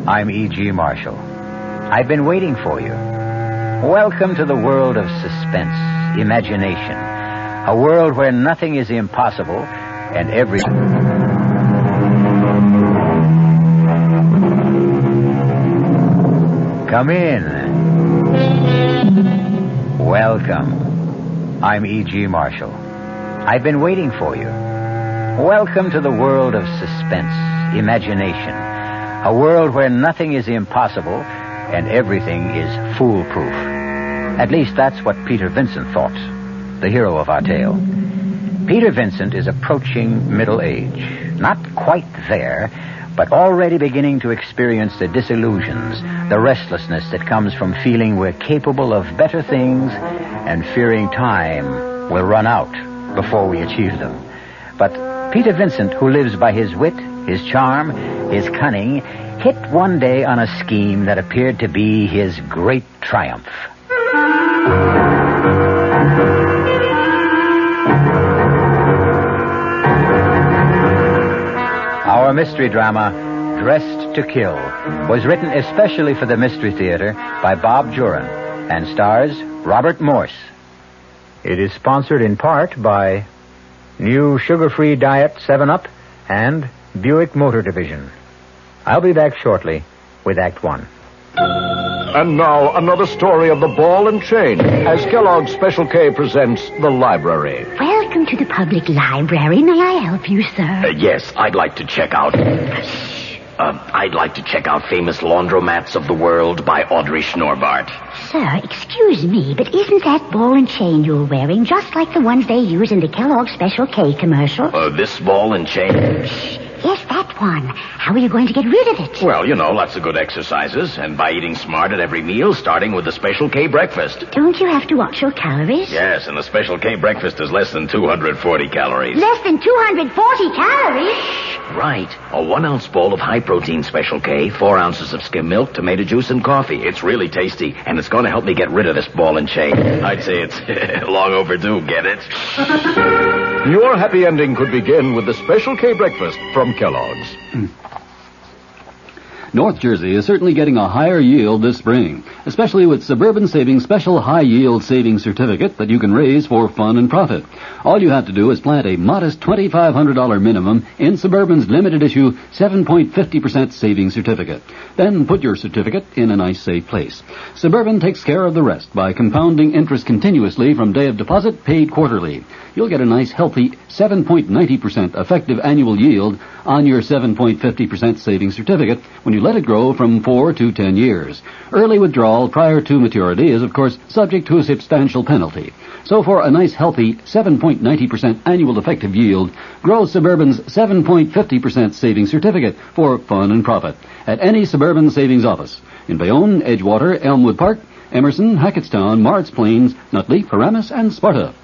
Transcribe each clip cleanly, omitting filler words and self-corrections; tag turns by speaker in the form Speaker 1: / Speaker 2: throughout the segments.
Speaker 1: I'm E.G. Marshall. I've been waiting for you. Welcome to the world of suspense, imagination. A world where nothing is impossible and everything... Come in. Welcome. I'm E.G. Marshall. I've been waiting for you. Welcome to the world of suspense, imagination. A world where nothing is impossible and everything is foolproof. At least that's what Peter Vincent thought, the hero of our tale. Peter Vincent is approaching middle age. Not quite there, but already beginning to experience the disillusions, the restlessness that comes from feeling we're capable of better things and fearing time will run out before we achieve them. But Peter Vincent, who lives by his wit, his charm, his cunning, hit one day on a scheme that appeared to be his great triumph. Our mystery drama, Dressed to Kill, was written especially for the Mystery Theater by Bob Juran and stars Robert Morse. It is sponsored in part by New Sugar-Free Diet 7-Up and Buick Motor Division. I'll be back shortly with Act One.
Speaker 2: And now, another story of the ball and chain, as Kellogg's Special K presents The Library.
Speaker 3: Welcome to the public library. May I help you, sir?
Speaker 4: Yes, I'd like to check out... I'd like to check out Famous Laundromats of the World by Audrey Schnorbart.
Speaker 3: Sir, excuse me, but isn't that ball and chain you're wearing just like the ones they use in the Kellogg's Special K commercial?
Speaker 4: This ball and chain?
Speaker 3: Yes, that one. How are you going to get rid of it?
Speaker 4: Well, lots of good exercises, and by eating smart at every meal, starting with the Special K breakfast.
Speaker 3: Don't you have to watch your calories?
Speaker 4: Yes, and the Special K breakfast is less than 240 calories.
Speaker 3: Less than 240 calories?
Speaker 4: Right. A 1-ounce bowl of high-protein Special K, 4 ounces of skim milk, tomato juice, and coffee. It's really tasty, and it's going to help me get rid of this ball and chain. I'd say it's long overdue, get it?
Speaker 2: Your happy ending could begin with the Special K breakfast from Kellogg's.
Speaker 5: North Jersey is certainly getting a higher yield this spring, especially with Suburban Savings Special High Yield Savings Certificate that you can raise for fun and profit. All you have to do is plant a modest $2,500 minimum in Suburban's limited issue 7.50% savings certificate. Then put your certificate in a nice safe place. Suburban takes care of the rest by compounding interest continuously from day of deposit paid quarterly. You'll get a nice healthy 7.90% effective annual yield on your 7.50% savings certificate when you let it grow from 4 to 10 years. Early withdrawal prior to maturity is, of course, subject to a substantial penalty. So for a nice healthy 7.90% annual effective yield, grow Suburban's 7.50% savings certificate for fun and profit at any Suburban savings office in Bayonne, Edgewater, Elmwood Park, Emerson, Hackettstown, Marks Plains, Nutley, Paramus, and Sparta.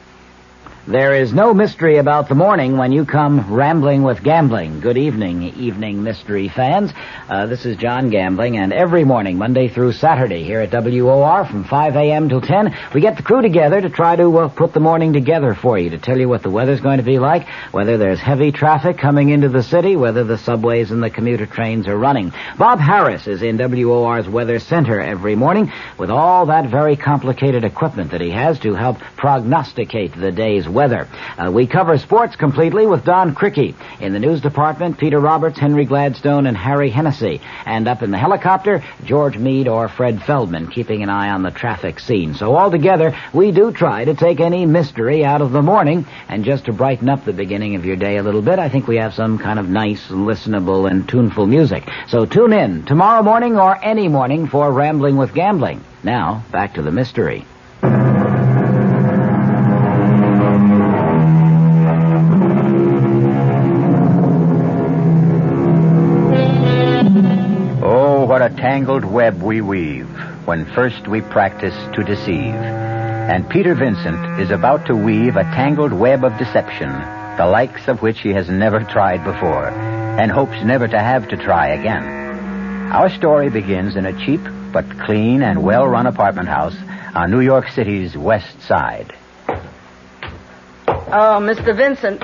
Speaker 1: There is no mystery about the morning when you come rambling with gambling. Good evening mystery fans. This is John Gambling, and every morning, Monday through Saturday, here at WOR from 5 a.m. till 10, we get the crew together to try to put the morning together for you, to tell you what the weather's going to be like, whether there's heavy traffic coming into the city, whether the subways and the commuter trains are running. Bob Harris is in WOR's Weather Center every morning with all that very complicated equipment that he has to help prognosticate the day's weather. We cover sports completely with Don Cricky. In the news department, Peter Roberts, Henry Gladstone, and Harry Hennessy. And up in the helicopter, George Meade or Fred Feldman, keeping an eye on the traffic scene. So altogether, we do try to take any mystery out of the morning. And just to brighten up the beginning of your day a little bit, I think we have some kind of nice, listenable, and tuneful music. So tune in tomorrow morning or any morning for Rambling with Gambling. Now, back to the mystery. What a tangled web we weave when first we practice to deceive. And Peter Vincent is about to weave a tangled web of deception, the likes of which he has never tried before, and hopes never to have to try again. Our story begins in a cheap but clean and well-run apartment house on New York City's West Side.
Speaker 6: Oh, Mr. Vincent.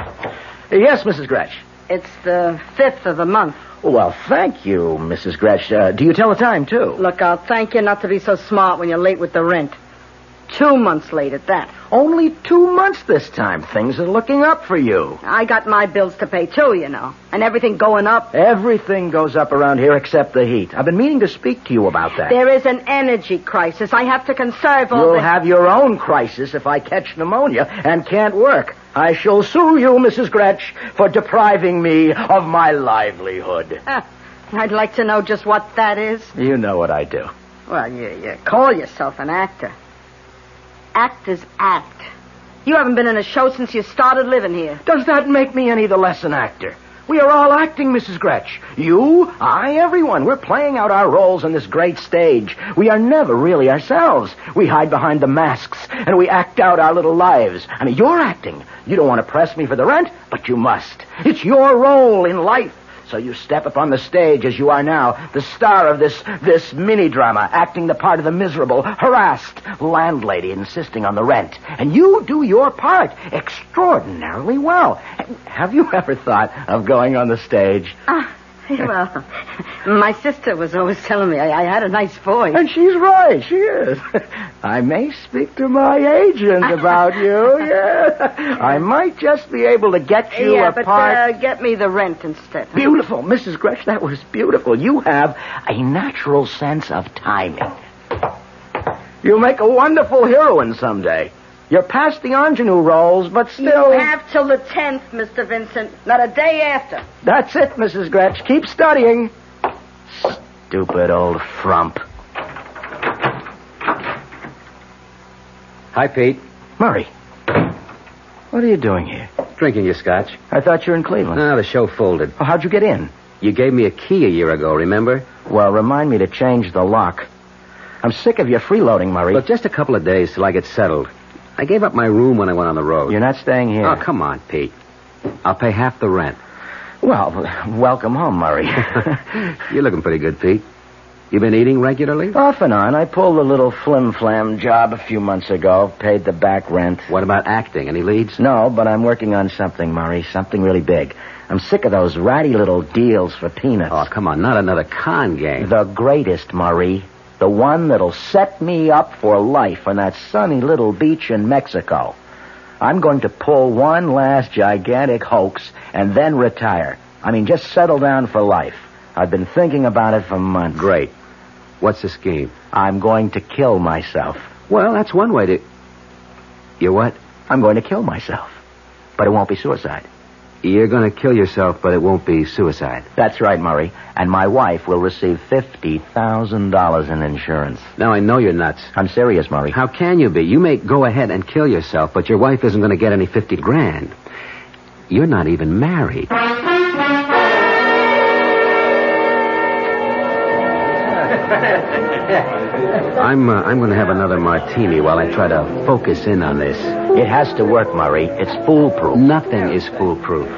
Speaker 1: Yes, Mrs. Gretsch.
Speaker 6: It's the 5th of the month. Well, thank you, Mrs. Gretsch. Do you tell the time, too?
Speaker 7: Look, I'll thank you not to be so smart when you're late with the rent. 2 months late at that.
Speaker 6: Only 2 months this time. Things are looking up for you.
Speaker 7: I got my bills to pay, too, you know. And everything going up.
Speaker 6: Everything goes up around here except the heat. I've been meaning to speak to you about that.
Speaker 7: There is an energy crisis. I have to conserve all
Speaker 6: You'll
Speaker 7: this.
Speaker 6: have your own crisis if I catch pneumonia and can't work. I shall sue you, Mrs. Gretsch, for depriving me of my livelihood.
Speaker 7: I'd like to know just what that is.
Speaker 6: You know what I do.
Speaker 7: Well, you call yourself an actor. Actors act. You haven't been in a show since you started living here.
Speaker 6: Does that make me any the less an actor? We are all acting, Mrs. Gretsch. You, I, everyone. We're playing out our roles on this great stage. We are never really ourselves. We hide behind the masks, and we act out our little lives. I mean, you're acting. You don't want to press me for the rent, but you must. It's your role in life. So you step upon the stage as you are now, the star of this mini-drama, acting the part of the miserable, harassed landlady insisting on the rent. And you do your part extraordinarily well. Have you ever thought of going on the stage?
Speaker 7: Well, my sister was always telling me I had a nice voice.
Speaker 6: And she's right, she is. I may speak to my agent about you, yeah. I might just be able to get you a part.
Speaker 7: But get me the rent instead.
Speaker 6: Beautiful, Mrs. Gretsch, that was beautiful. You have a natural sense of timing. You'll make a wonderful heroine someday. You're past the ingenue roles, but still...
Speaker 7: You have till the 10th, Mr. Vincent, not a day after.
Speaker 6: That's it, Mrs. Gretsch. Keep studying. Stupid old frump.
Speaker 8: Hi, Pete.
Speaker 6: Murray, what are you doing here?
Speaker 8: Drinking your scotch.
Speaker 6: I thought you were in Cleveland.
Speaker 8: No, the show folded.
Speaker 6: Oh, how'd you get in?
Speaker 8: You gave me a key a year ago, remember?
Speaker 6: Well, remind me to change the lock. I'm sick of your freeloading, Murray.
Speaker 8: Look, just a couple of days till I get settled. I gave up my room when I went on the road.
Speaker 6: You're not staying here.
Speaker 8: Oh, come on, Pete. I'll pay half the rent.
Speaker 6: Well, welcome home, Murray.
Speaker 8: You're looking pretty good, Pete. You been eating regularly?
Speaker 6: Off and on. I pulled a little flim-flam job a few months ago, paid the back rent.
Speaker 8: What about acting? Any leads?
Speaker 6: No, but I'm working on something, Murray, something really big. I'm sick of those ratty little deals for peanuts.
Speaker 8: Oh, come on, not another con game.
Speaker 6: The greatest, Murray. The one that'll set me up for life on that sunny little beach in Mexico. I'm going to pull one last gigantic hoax and then retire. I mean, just settle down for life. I've been thinking about it for months.
Speaker 8: Great. What's the scheme?
Speaker 6: I'm going to kill myself.
Speaker 8: Well, that's one way to... You what?
Speaker 6: I'm going to kill myself. But it won't be suicide.
Speaker 8: You're going to kill yourself, but it won't be suicide.
Speaker 6: That's right, Murray. And my wife will receive $50,000 in insurance.
Speaker 8: Now, I know you're nuts.
Speaker 6: I'm serious, Murray.
Speaker 8: How can you be? You may go ahead and kill yourself, but your wife isn't going to get any $50,000. You're not even married. I'm going to have another martini while I try to focus in on this.
Speaker 6: It has to work, Murray. It's foolproof.
Speaker 8: Nothing is foolproof.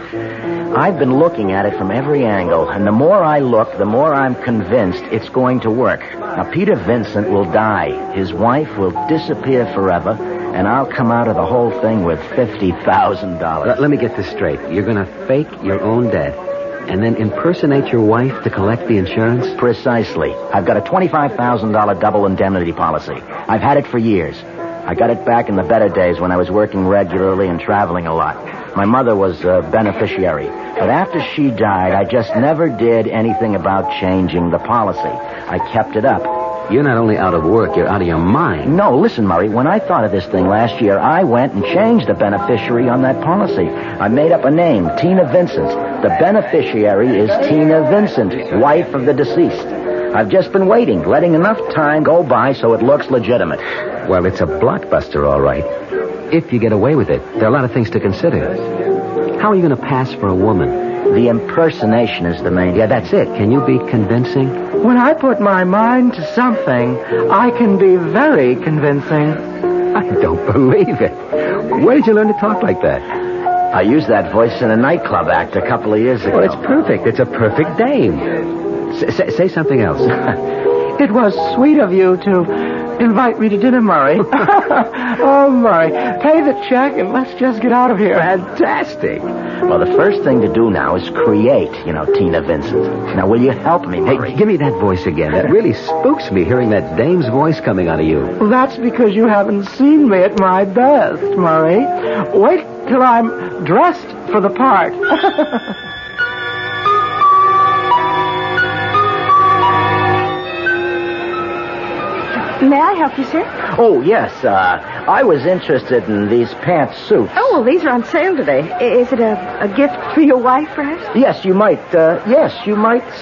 Speaker 6: I've been looking at it from every angle, and the more I look, the more I'm convinced it's going to work. Now, Peter Vincent will die. His wife will disappear forever, and I'll come out of the whole thing with $50,000.
Speaker 8: Let me get this straight. You're going to fake your own death and then impersonate your wife to collect the insurance?
Speaker 6: Precisely. I've got a $25,000 double indemnity policy. I've had it for years. I got it back in the better days when I was working regularly and traveling a lot. My mother was a beneficiary. But after she died, I just never did anything about changing the policy. I kept it up.
Speaker 8: You're not only out of work, you're out of your mind.
Speaker 6: No, listen, Murray, when I thought of this thing last year, I went and changed the beneficiary on that policy. I made up a name, Tina Vincent. The beneficiary is Tina Vincent, wife of the deceased. I've just been waiting, letting enough time go by so it looks legitimate.
Speaker 8: Well, it's a blockbuster, all right. If you get away with it, there are a lot of things to consider. How are you going to pass for a woman?
Speaker 6: The impersonation is the main...
Speaker 8: Yeah, that's it. Can you be convincing?
Speaker 6: When I put my mind to something, I can be very convincing.
Speaker 8: I don't believe it. Where did you learn to talk like that?
Speaker 6: I used that voice in a nightclub act a couple of years ago.
Speaker 8: Well, it's perfect. It's a perfect dame. Say something else.
Speaker 6: It was sweet of you to invite me to dinner, Murray. Oh, Murray, pay the check and let's just get out of here.
Speaker 8: Fantastic.
Speaker 6: Well, the first thing to do now is create, Tina Vincent. Now, will you help me, Murray?
Speaker 8: Hey, give me that voice again. That really spooks me, hearing that dame's voice coming out of you.
Speaker 6: Well, that's because you haven't seen me at my best, Murray. Wait till I'm dressed for the part.
Speaker 7: May I help you, sir?
Speaker 6: Oh, yes. I was interested in these pantsuits.
Speaker 7: Oh, well, these are on sale today. Is it a gift for your wife, perhaps?
Speaker 6: Yes, you might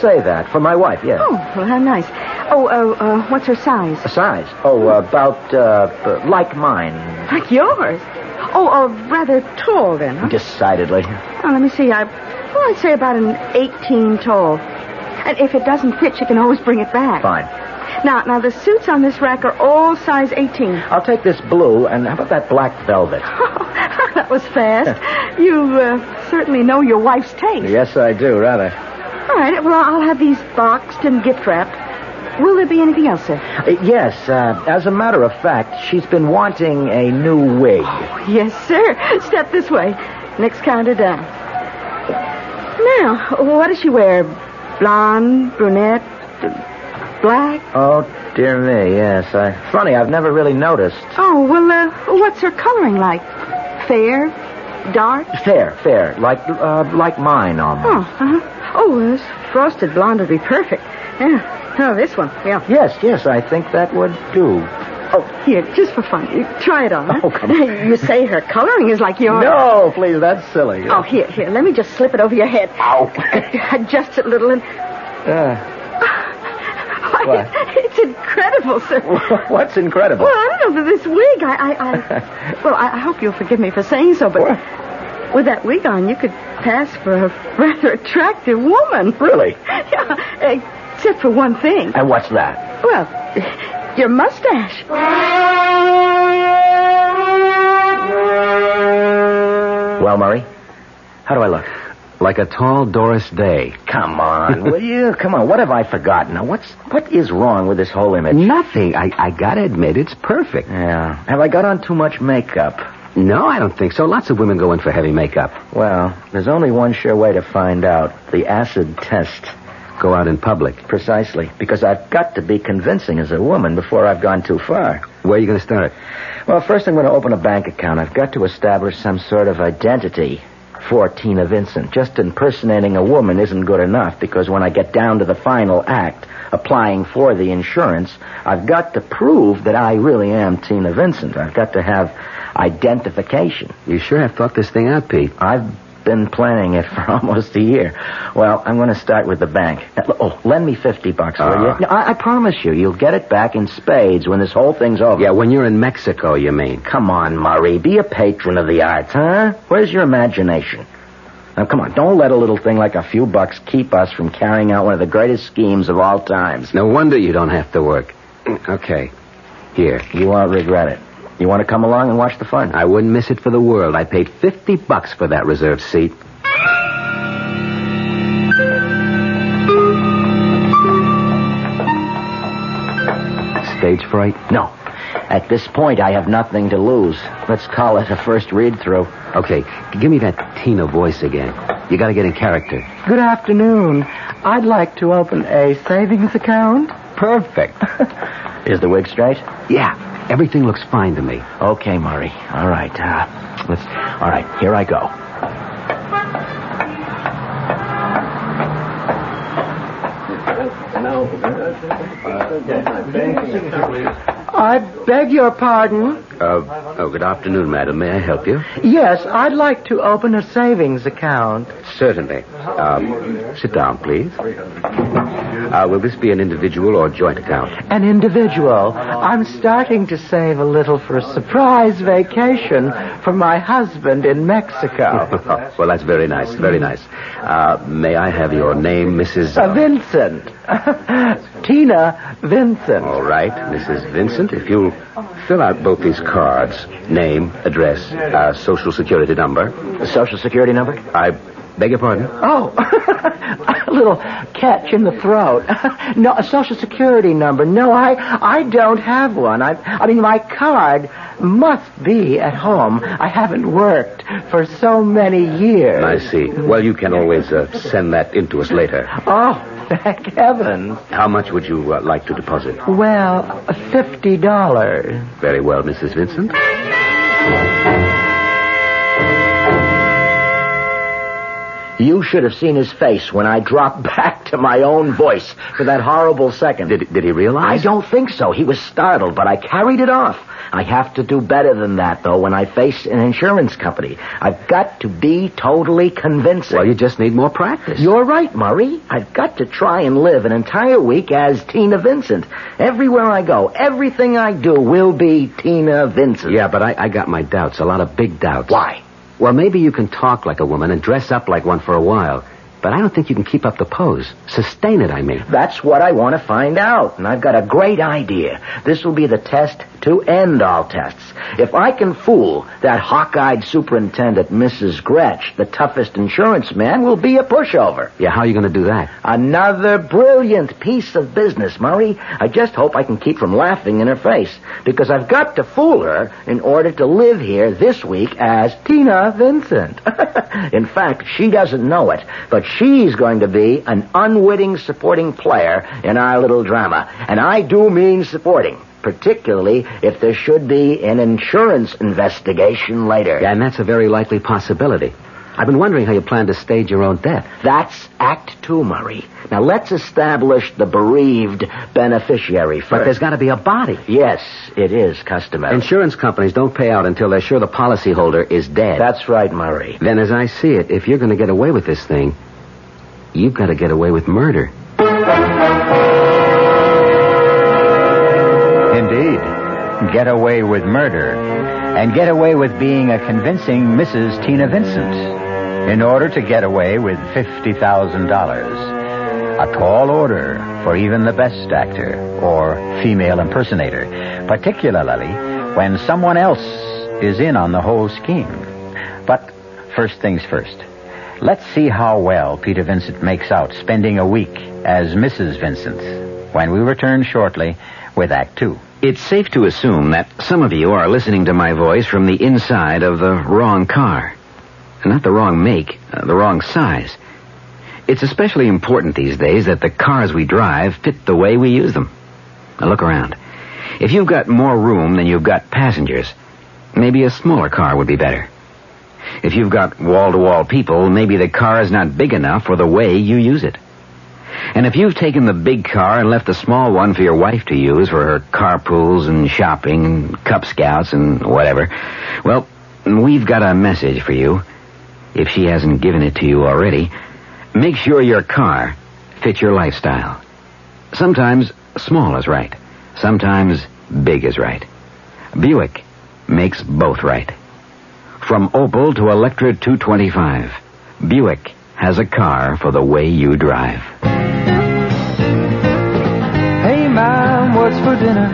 Speaker 6: say that. For my wife, yes.
Speaker 7: Oh, well, how nice. What's her size?
Speaker 6: A size? Oh, about, like mine.
Speaker 7: Like yours? Oh, rather tall, then, huh?
Speaker 6: Decidedly.
Speaker 7: Oh, let me see. I'd say about an 18 tall. And if it doesn't fit, you can always bring it back.
Speaker 6: Fine.
Speaker 7: Now, the suits on this rack are all size 18.
Speaker 6: I'll take this blue, and how about that black velvet?
Speaker 7: That was fast. You certainly know your wife's taste.
Speaker 6: Yes, I do, rather.
Speaker 7: All right, well, I'll have these boxed and gift-wrapped. Will there be anything else, sir?
Speaker 6: Yes, as a matter of fact, she's been wanting a new wig.
Speaker 7: Oh, yes, sir. Step this way. Next counter down. Now, what does she wear? Blonde, brunette, black?
Speaker 6: Oh, dear me, yes. Funny, I've never really noticed.
Speaker 7: Oh, well, what's her coloring like? Fair? Dark?
Speaker 6: Fair. Like mine, almost.
Speaker 7: Oh, uh-huh. Oh, this frosted blonde would be perfect. Yeah. Oh, this one, yeah.
Speaker 6: Yes, I think that would do.
Speaker 7: Oh, here, just for fun. You try it on, huh?
Speaker 6: Oh, come on.
Speaker 7: You say her coloring is like yours.
Speaker 6: No, please, that's silly.
Speaker 7: Oh, here, let me just slip it over your head.
Speaker 6: Ow.
Speaker 7: Adjust it a little and...
Speaker 6: What?
Speaker 7: It's incredible, sir.
Speaker 6: What's incredible?
Speaker 7: Well, I don't know, this wig, I hope you'll forgive me for saying so, but
Speaker 6: what?
Speaker 7: With that wig on, you could pass for a rather attractive woman.
Speaker 6: Really?
Speaker 7: Yeah, except for one thing.
Speaker 6: And what's that?
Speaker 7: Well, your mustache.
Speaker 6: Well, Murray, how do I look?
Speaker 8: Like a tall Doris Day.
Speaker 6: Come on, will you? Come on, what have I forgotten? Now, what is wrong with this whole image?
Speaker 8: Nothing. I gotta admit, it's perfect.
Speaker 6: Yeah. Have I got on too much makeup?
Speaker 8: No, I don't think so. Lots of women go in for heavy makeup.
Speaker 6: Well, there's only one sure way to find out. The acid test.
Speaker 8: Go out in public.
Speaker 6: Precisely. Because I've got to be convincing as a woman before I've gone too far.
Speaker 8: Where are you going to start?
Speaker 6: Well, first I'm going to open a bank account. I've got to establish some sort of identity for Tina Vincent. Just impersonating a woman isn't good enough, because when I get down to the final act, applying for the insurance, I've got to prove that I really am Tina Vincent. I've got to have identification.
Speaker 8: You sure have thought this thing out, Pete.
Speaker 6: I've been planning it for almost a year. Well, I'm going to start with the bank. Oh, lend me $50, will you? I promise you, you'll get it back in spades when this whole thing's over.
Speaker 8: Yeah, when you're in Mexico, you mean.
Speaker 6: Come on, Murray. Be a patron of the arts, huh? Where's your imagination? Now, come on, don't let a little thing like a few bucks keep us from carrying out one of the greatest schemes of all times.
Speaker 8: No wonder you don't have to work. Okay. Here.
Speaker 6: You won't regret it. You want to come along and watch the fun?
Speaker 8: I wouldn't miss it for the world. I paid $50 for that reserved seat. Stage fright?
Speaker 6: No. At this point, I have nothing to lose. Let's call it a first read-through.
Speaker 8: Okay, give me that Tina voice again. You got to get in character.
Speaker 6: Good afternoon. I'd like to open a savings account.
Speaker 8: Perfect.
Speaker 6: Is the wig straight?
Speaker 8: Yeah. Everything looks fine to me.
Speaker 6: Okay, Murray. All right. All right, here I go. I beg your pardon?
Speaker 8: Good afternoon, madam. May I help you?
Speaker 6: Yes, I'd like to open a savings account.
Speaker 8: Certainly. Sit down, please. Will this be an individual or joint account?
Speaker 6: An individual. I'm starting to save a little for a surprise vacation for my husband in Mexico.
Speaker 8: Well, that's very nice, very nice. May I have your name, Mrs.
Speaker 6: Vincent. Tina Vincent.
Speaker 8: All right, Mrs. Vincent, if you'll fill out both these cards. Name, address, Social Security number.
Speaker 6: The Social Security number?
Speaker 8: Beg your pardon?
Speaker 6: Oh, a little catch in the throat. No, a Social Security number. No, I don't have one. I mean, my card must be at home. I haven't worked for so many years.
Speaker 8: I see. Well, you can always send that in to us later.
Speaker 6: Oh, thank heavens.
Speaker 8: How much would you like to deposit?
Speaker 6: Well, $50.
Speaker 8: Very well, Mrs. Vincent.
Speaker 6: You should have seen his face when I dropped back to my own voice for that horrible second.
Speaker 8: Did he realize?
Speaker 6: I don't think so. He was startled, but I carried it off. I have to do better than that, though, when I face an insurance company. I've got to be totally convincing.
Speaker 8: Well, you just need more practice.
Speaker 6: You're right, Murray. I've got to try and live an entire week as Tina Vincent. Everywhere I go, everything I do will be Tina Vincent.
Speaker 8: Yeah, but I got my doubts, a lot of big doubts.
Speaker 6: Why?
Speaker 8: Well, maybe you can talk like a woman and dress up like one for a while. But I don't think you can keep up the pose. Sustain it, I mean.
Speaker 6: That's what I want to find out, and I've got a great idea. This will be the test to end all tests. If I can fool that hawk-eyed superintendent, Mrs. Gretsch, the toughest insurance man will be a pushover.
Speaker 8: Yeah, how are you going to do that?
Speaker 6: Another brilliant piece of business, Murray. I just hope I can keep from laughing in her face, because I've got to fool her in order to live here this week as Tina Vincent. In fact, she doesn't know it, but she's going to be an unwitting supporting player in our little drama. And I do mean supporting, particularly if there should be an insurance investigation later.
Speaker 8: Yeah, and that's a very likely possibility. I've been wondering how you plan to stage your own death.
Speaker 6: That's Act 2, Murray. Now, let's establish the bereaved beneficiary first.
Speaker 8: But there's got to be a body.
Speaker 6: Yes, it is customary.
Speaker 8: Insurance companies don't pay out until they're sure the policyholder is dead.
Speaker 6: That's right, Murray.
Speaker 8: Then, as I see it, if you're going to get away with this thing, you've got to get away with murder.
Speaker 9: Indeed. Get away with murder. And get away with being a convincing Mrs. Tina Vincent. In order to get away with $50,000. A tall order for even the best actor or female impersonator, particularly when someone else is in on the whole scheme. But first things first. Let's see how well Peter Vincent makes out spending a week as Mrs. Vincent when we return shortly with Act 2.
Speaker 4: It's safe to assume that some of you are listening to my voice from the inside of the wrong car. Not the wrong make, the wrong size. It's especially important these days that the cars we drive fit the way we use them. Now look around. If you've got more room than you've got passengers, maybe a smaller car would be better. If you've got wall-to-wall people, maybe the car is not big enough for the way you use it. And if you've taken the big car and left the small one for your wife to use for her carpools and shopping and Cub Scouts and whatever, well, we've got a message for you. If she hasn't given it to you already, make sure your car fits your lifestyle. Sometimes small is right. Sometimes big is right. Buick makes both right. From Opel to Electra 225, Buick has a car for the way you drive.
Speaker 10: Hey, Mom, what's for dinner?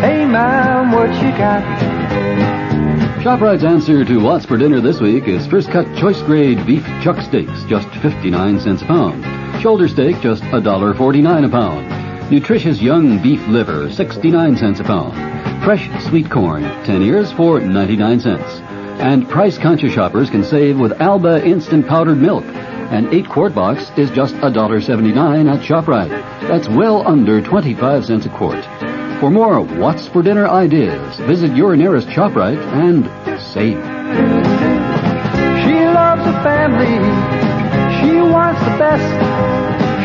Speaker 10: Hey, Mom, what you got?
Speaker 5: ShopRite's answer to what's for dinner this week is first cut choice grade beef chuck steaks, just 59 cents a pound. Shoulder steak, just $1.49 a pound. Nutritious young beef liver, 69 cents a pound. Fresh sweet corn, 10 ears for 99 cents. And price-conscious shoppers can save with Alba instant powdered milk. An 8-quart box is just $1.79 at ShopRite. That's well under 25 cents a quart. For more what's for dinner ideas, visit your nearest ShopRite and save.
Speaker 10: She loves her family. She wants the best.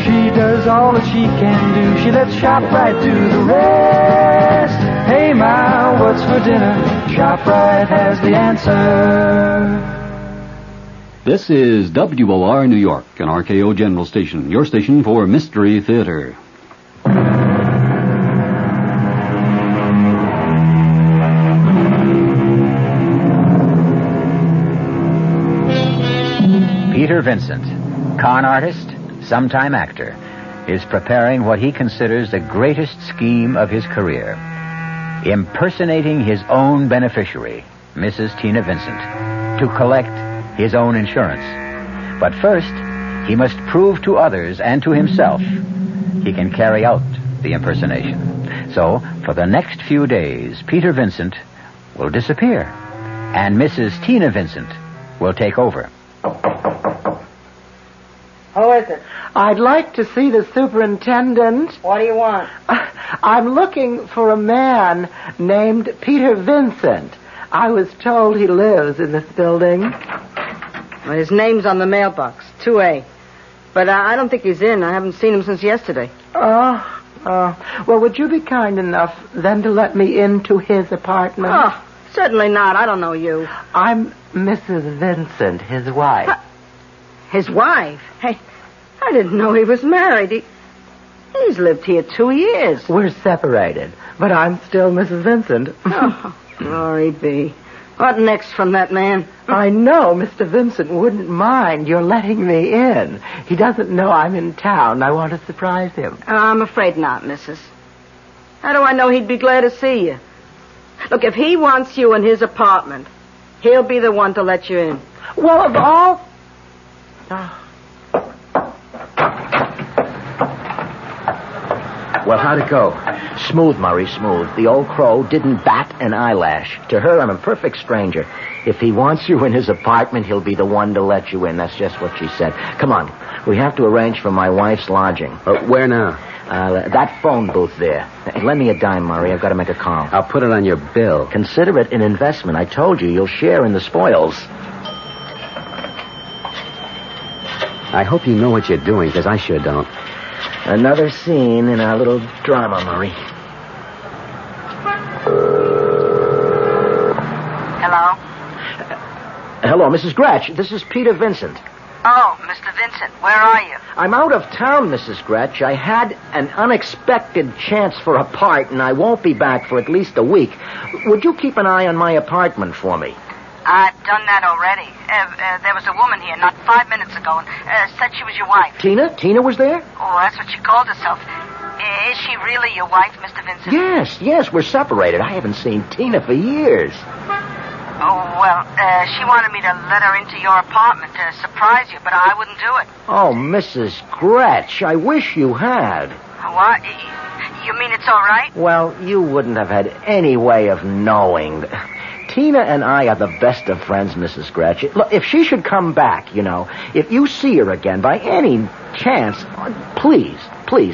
Speaker 10: She does all that she can do. She lets ShopRite do the rest. Hey, Ma, what's for dinner? ShopRite has the answer.
Speaker 5: This is WOR New York, an RKO General Station, your station for Mystery Theater.
Speaker 9: Peter Vincent, con artist, sometime actor, is preparing what he considers the greatest scheme of his career. Impersonating his own beneficiary, Mrs. Tina Vincent, to collect his own insurance. But first, he must prove to others and to himself he can carry out the impersonation. So, for the next few days, Peter Vincent will disappear, and Mrs. Tina Vincent will take over.
Speaker 11: Who is it?
Speaker 6: I'd like to see the superintendent.
Speaker 11: What do you want?
Speaker 6: I'm looking for a man named Peter Vincent. I was told he lives in this building.
Speaker 11: Well, his name's on the mailbox, 2A. But I don't think he's in. I haven't seen him since yesterday.
Speaker 6: Well, would you be kind enough then to let me into his apartment?
Speaker 11: Oh, certainly not. I don't know you.
Speaker 6: I'm Mrs. Vincent, his wife.
Speaker 11: His wife? Hey, I didn't know he was married. He's lived here 2 years.
Speaker 6: We're separated, but I'm still Mrs. Vincent.
Speaker 11: Oh, glory be. What next from that man?
Speaker 6: I know Mr. Vincent wouldn't mind your letting me in. He doesn't know I'm in town. I want to surprise him.
Speaker 11: I'm afraid not, Mrs. How do I know he'd be glad to see you? Look, if he wants you in his apartment, he'll be the one to let you in.
Speaker 6: Well, of all...
Speaker 8: Well, how'd it go?
Speaker 6: Smooth, Murray, smooth. The old crow didn't bat an eyelash. To her, I'm a perfect stranger. If he wants you in his apartment, he'll be the one to let you in. That's just what she said. Come on. We have to arrange for my wife's lodging.
Speaker 8: Where now?
Speaker 6: That phone booth there. Lend me a dime, Murray. I've got to make a call.
Speaker 8: I'll put it on your bill.
Speaker 6: Consider it an investment. I told you, you'll share in the spoils.
Speaker 8: I hope you know what you're doing, because I sure don't.
Speaker 6: Another scene in our little drama, Murray.
Speaker 11: Hello?
Speaker 6: Hello, Mrs. Gratch. This is Peter Vincent.
Speaker 11: Oh, Mr. Vincent, where are you?
Speaker 6: I'm out of town, Mrs. Gratch. I had an unexpected chance for a part, and I won't be back for at least a week. Would you keep an eye on my apartment for me?
Speaker 11: I've done that already. There was a woman here not 5 minutes ago and said she was your wife.
Speaker 6: Tina? Tina was there?
Speaker 11: Oh, that's what she called herself. Is she really your wife, Mr. Vincent?
Speaker 6: Yes, we're separated. I haven't seen Tina for years.
Speaker 11: Oh, well, she wanted me to let her into your apartment to surprise you, but I wouldn't do it.
Speaker 6: Oh, Mrs. Gratch, I wish you had.
Speaker 11: What? You mean it's all right?
Speaker 6: Well, you wouldn't have had any way of knowing. Tina and I are the best of friends, Mrs. Gratch. Look, if she should come back, if you see her again by any chance, please,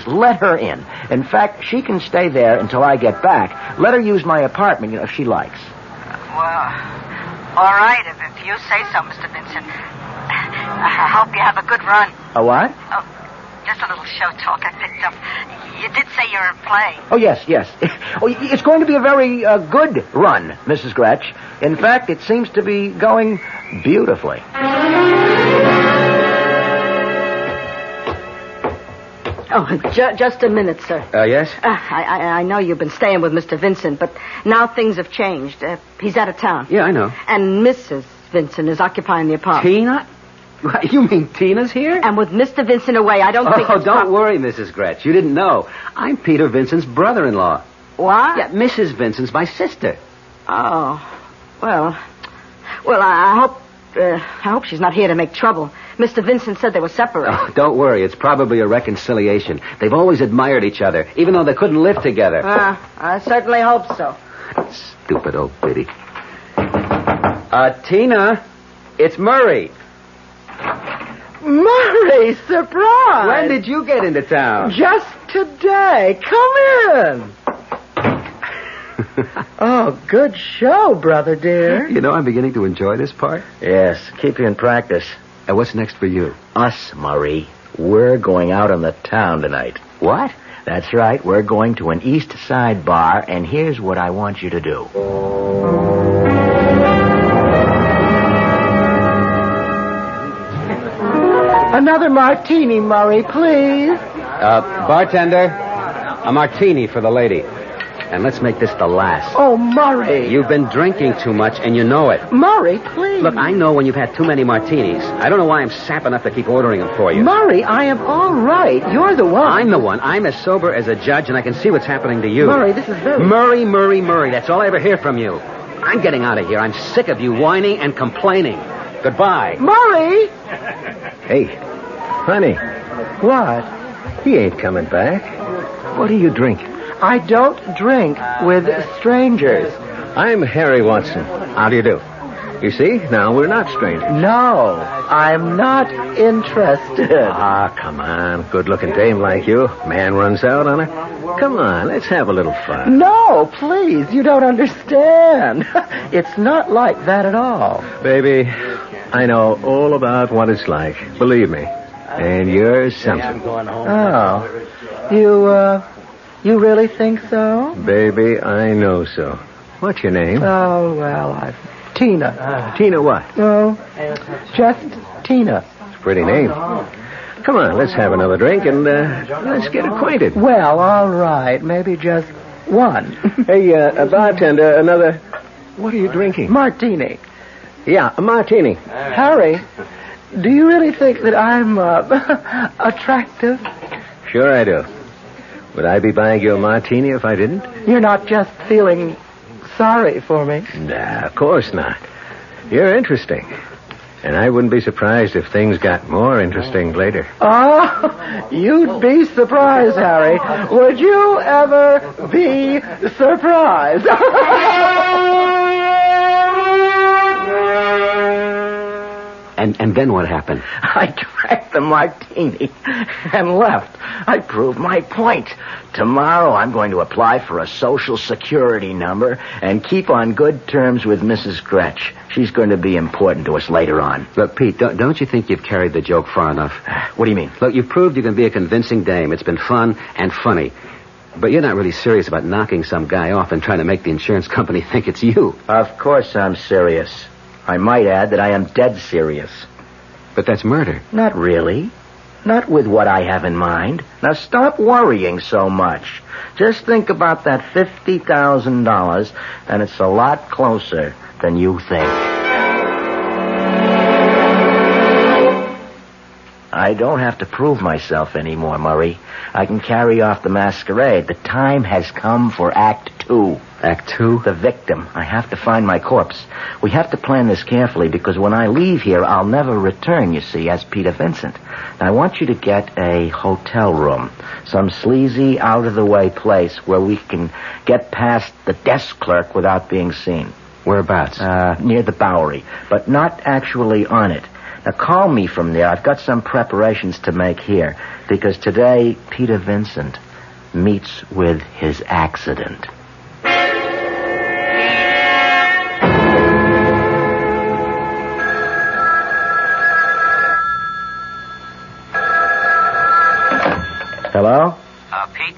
Speaker 6: let her in. In fact, she can stay there until I get back. Let her use my apartment, if she likes.
Speaker 11: Well, all right, if you say so, Mr. Vincent. I hope you have a good run.
Speaker 6: A what?
Speaker 11: Oh, just a little show talk I picked up. You did say you're in play.
Speaker 6: Oh, yes. Oh, it's going to be a very good run, Mrs. Gratch. In fact, it seems to be going beautifully.
Speaker 11: Oh, just a minute, sir.
Speaker 8: Yes?
Speaker 11: I know you've been staying with Mr. Vincent, but now things have changed. He's out of town.
Speaker 8: Yeah, I know.
Speaker 11: And Mrs. Vincent is occupying the apartment.
Speaker 8: Tina? You mean Tina's here?
Speaker 11: And with Mr. Vincent away, I don't think...
Speaker 8: Oh, don't worry, Mrs. Gratch. You didn't know. I'm Peter Vincent's brother-in-law.
Speaker 11: What?
Speaker 8: Yeah, Mrs. Vincent's my sister.
Speaker 11: Oh, well, I hope she's not here to make trouble. Mr. Vincent said they were separated.
Speaker 8: Oh, don't worry. It's probably a reconciliation. They've always admired each other, even though they couldn't live together.
Speaker 11: I certainly hope so.
Speaker 8: Stupid old biddy. Tina, it's Murray.
Speaker 6: Murray, surprise!
Speaker 8: When did you get into town?
Speaker 6: Just today. Come in. Oh, good show, brother dear.
Speaker 8: You know, I'm beginning to enjoy this part.
Speaker 6: Yes, keep you in practice.
Speaker 8: And what's next for you?
Speaker 6: Us, Murray. We're going out on the town tonight.
Speaker 8: What?
Speaker 6: That's right. We're going to an East Side bar, and here's what I want you to do. Another martini, Murray, please.
Speaker 8: Bartender, a martini for the lady. And let's make this the last.
Speaker 6: Oh, Murray.
Speaker 8: You've been drinking too much, and you know it.
Speaker 6: Murray, please.
Speaker 8: Look, I know when you've had too many martinis. I don't know why I'm sap enough to keep ordering them for you.
Speaker 6: Murray, I am all right. You're the one.
Speaker 8: I'm the one. I'm as sober as a judge, and I can see what's happening to you.
Speaker 6: Murray, this is very...
Speaker 8: Murray. That's all I ever hear from you. I'm getting out of here. I'm sick of you whining and complaining.
Speaker 4: Goodbye.
Speaker 6: Murray!
Speaker 8: Hey, honey,
Speaker 6: What?
Speaker 8: he ain't coming back. What do you drink?
Speaker 6: I don't drink with strangers.
Speaker 8: I'm Harry Watson. How do you do? You see, now we're not strangers.
Speaker 6: No, I'm not interested.
Speaker 8: Ah, come on. Good-looking dame like you. Man runs out on her. Come on, let's have a little fun.
Speaker 6: No, please, you don't understand. It's not like that at all.
Speaker 8: Baby, I know all about what it's like. Believe me. And you're something.
Speaker 6: Oh, you really think so?
Speaker 8: Baby, I know so. What's your name?
Speaker 6: Oh, well, Tina.
Speaker 8: Tina what?
Speaker 6: Oh, just Tina.
Speaker 8: It's a pretty name. Come on, let's have another drink and let's get acquainted.
Speaker 6: Well, all right, maybe just one.
Speaker 8: Hey, bartender, another... What are you drinking?
Speaker 6: Martini.
Speaker 8: Yeah, a martini.
Speaker 6: Harry, do you really think that I'm attractive?
Speaker 8: Sure I do. Would I be buying you a martini if I didn't?
Speaker 6: You're not just feeling sorry for me.
Speaker 8: Nah, of course not. You're interesting. And I wouldn't be surprised if things got more interesting later.
Speaker 6: Oh, you'd be surprised, Harry. Would you ever be surprised?
Speaker 8: And then what happened?
Speaker 6: I drank the martini and left. I proved my point. Tomorrow I'm going to apply for a Social Security number and keep on good terms with Mrs. Gretsch. She's going to be important to us later on.
Speaker 8: Look, Pete, don't you think you've carried the joke far enough?
Speaker 6: What do you mean?
Speaker 8: Look, you've proved you can be a convincing dame. It's been fun and funny. But you're not really serious about knocking some guy off and trying to make the insurance company think it's you.
Speaker 6: Of course I'm serious. I might add that I am dead serious.
Speaker 8: But that's murder.
Speaker 6: Not really. Not with what I have in mind. Now stop worrying so much. Just think about that $50,000, and it's a lot closer than you think. I don't have to prove myself anymore, Murray. I can carry off the masquerade. The time has come for Act 2.
Speaker 8: Act 2?
Speaker 6: The victim. I have to find my corpse. We have to plan this carefully because when I leave here, I'll never return, you see, as Peter Vincent. Now, I want you to get a hotel room, some sleazy, out-of-the-way place where we can get past the desk clerk without being seen.
Speaker 8: Whereabouts?
Speaker 6: Near the Bowery, but not actually on it. Now, call me from there. I've got some preparations to make here because today, Peter Vincent meets with his accident. Hello?
Speaker 4: Pete?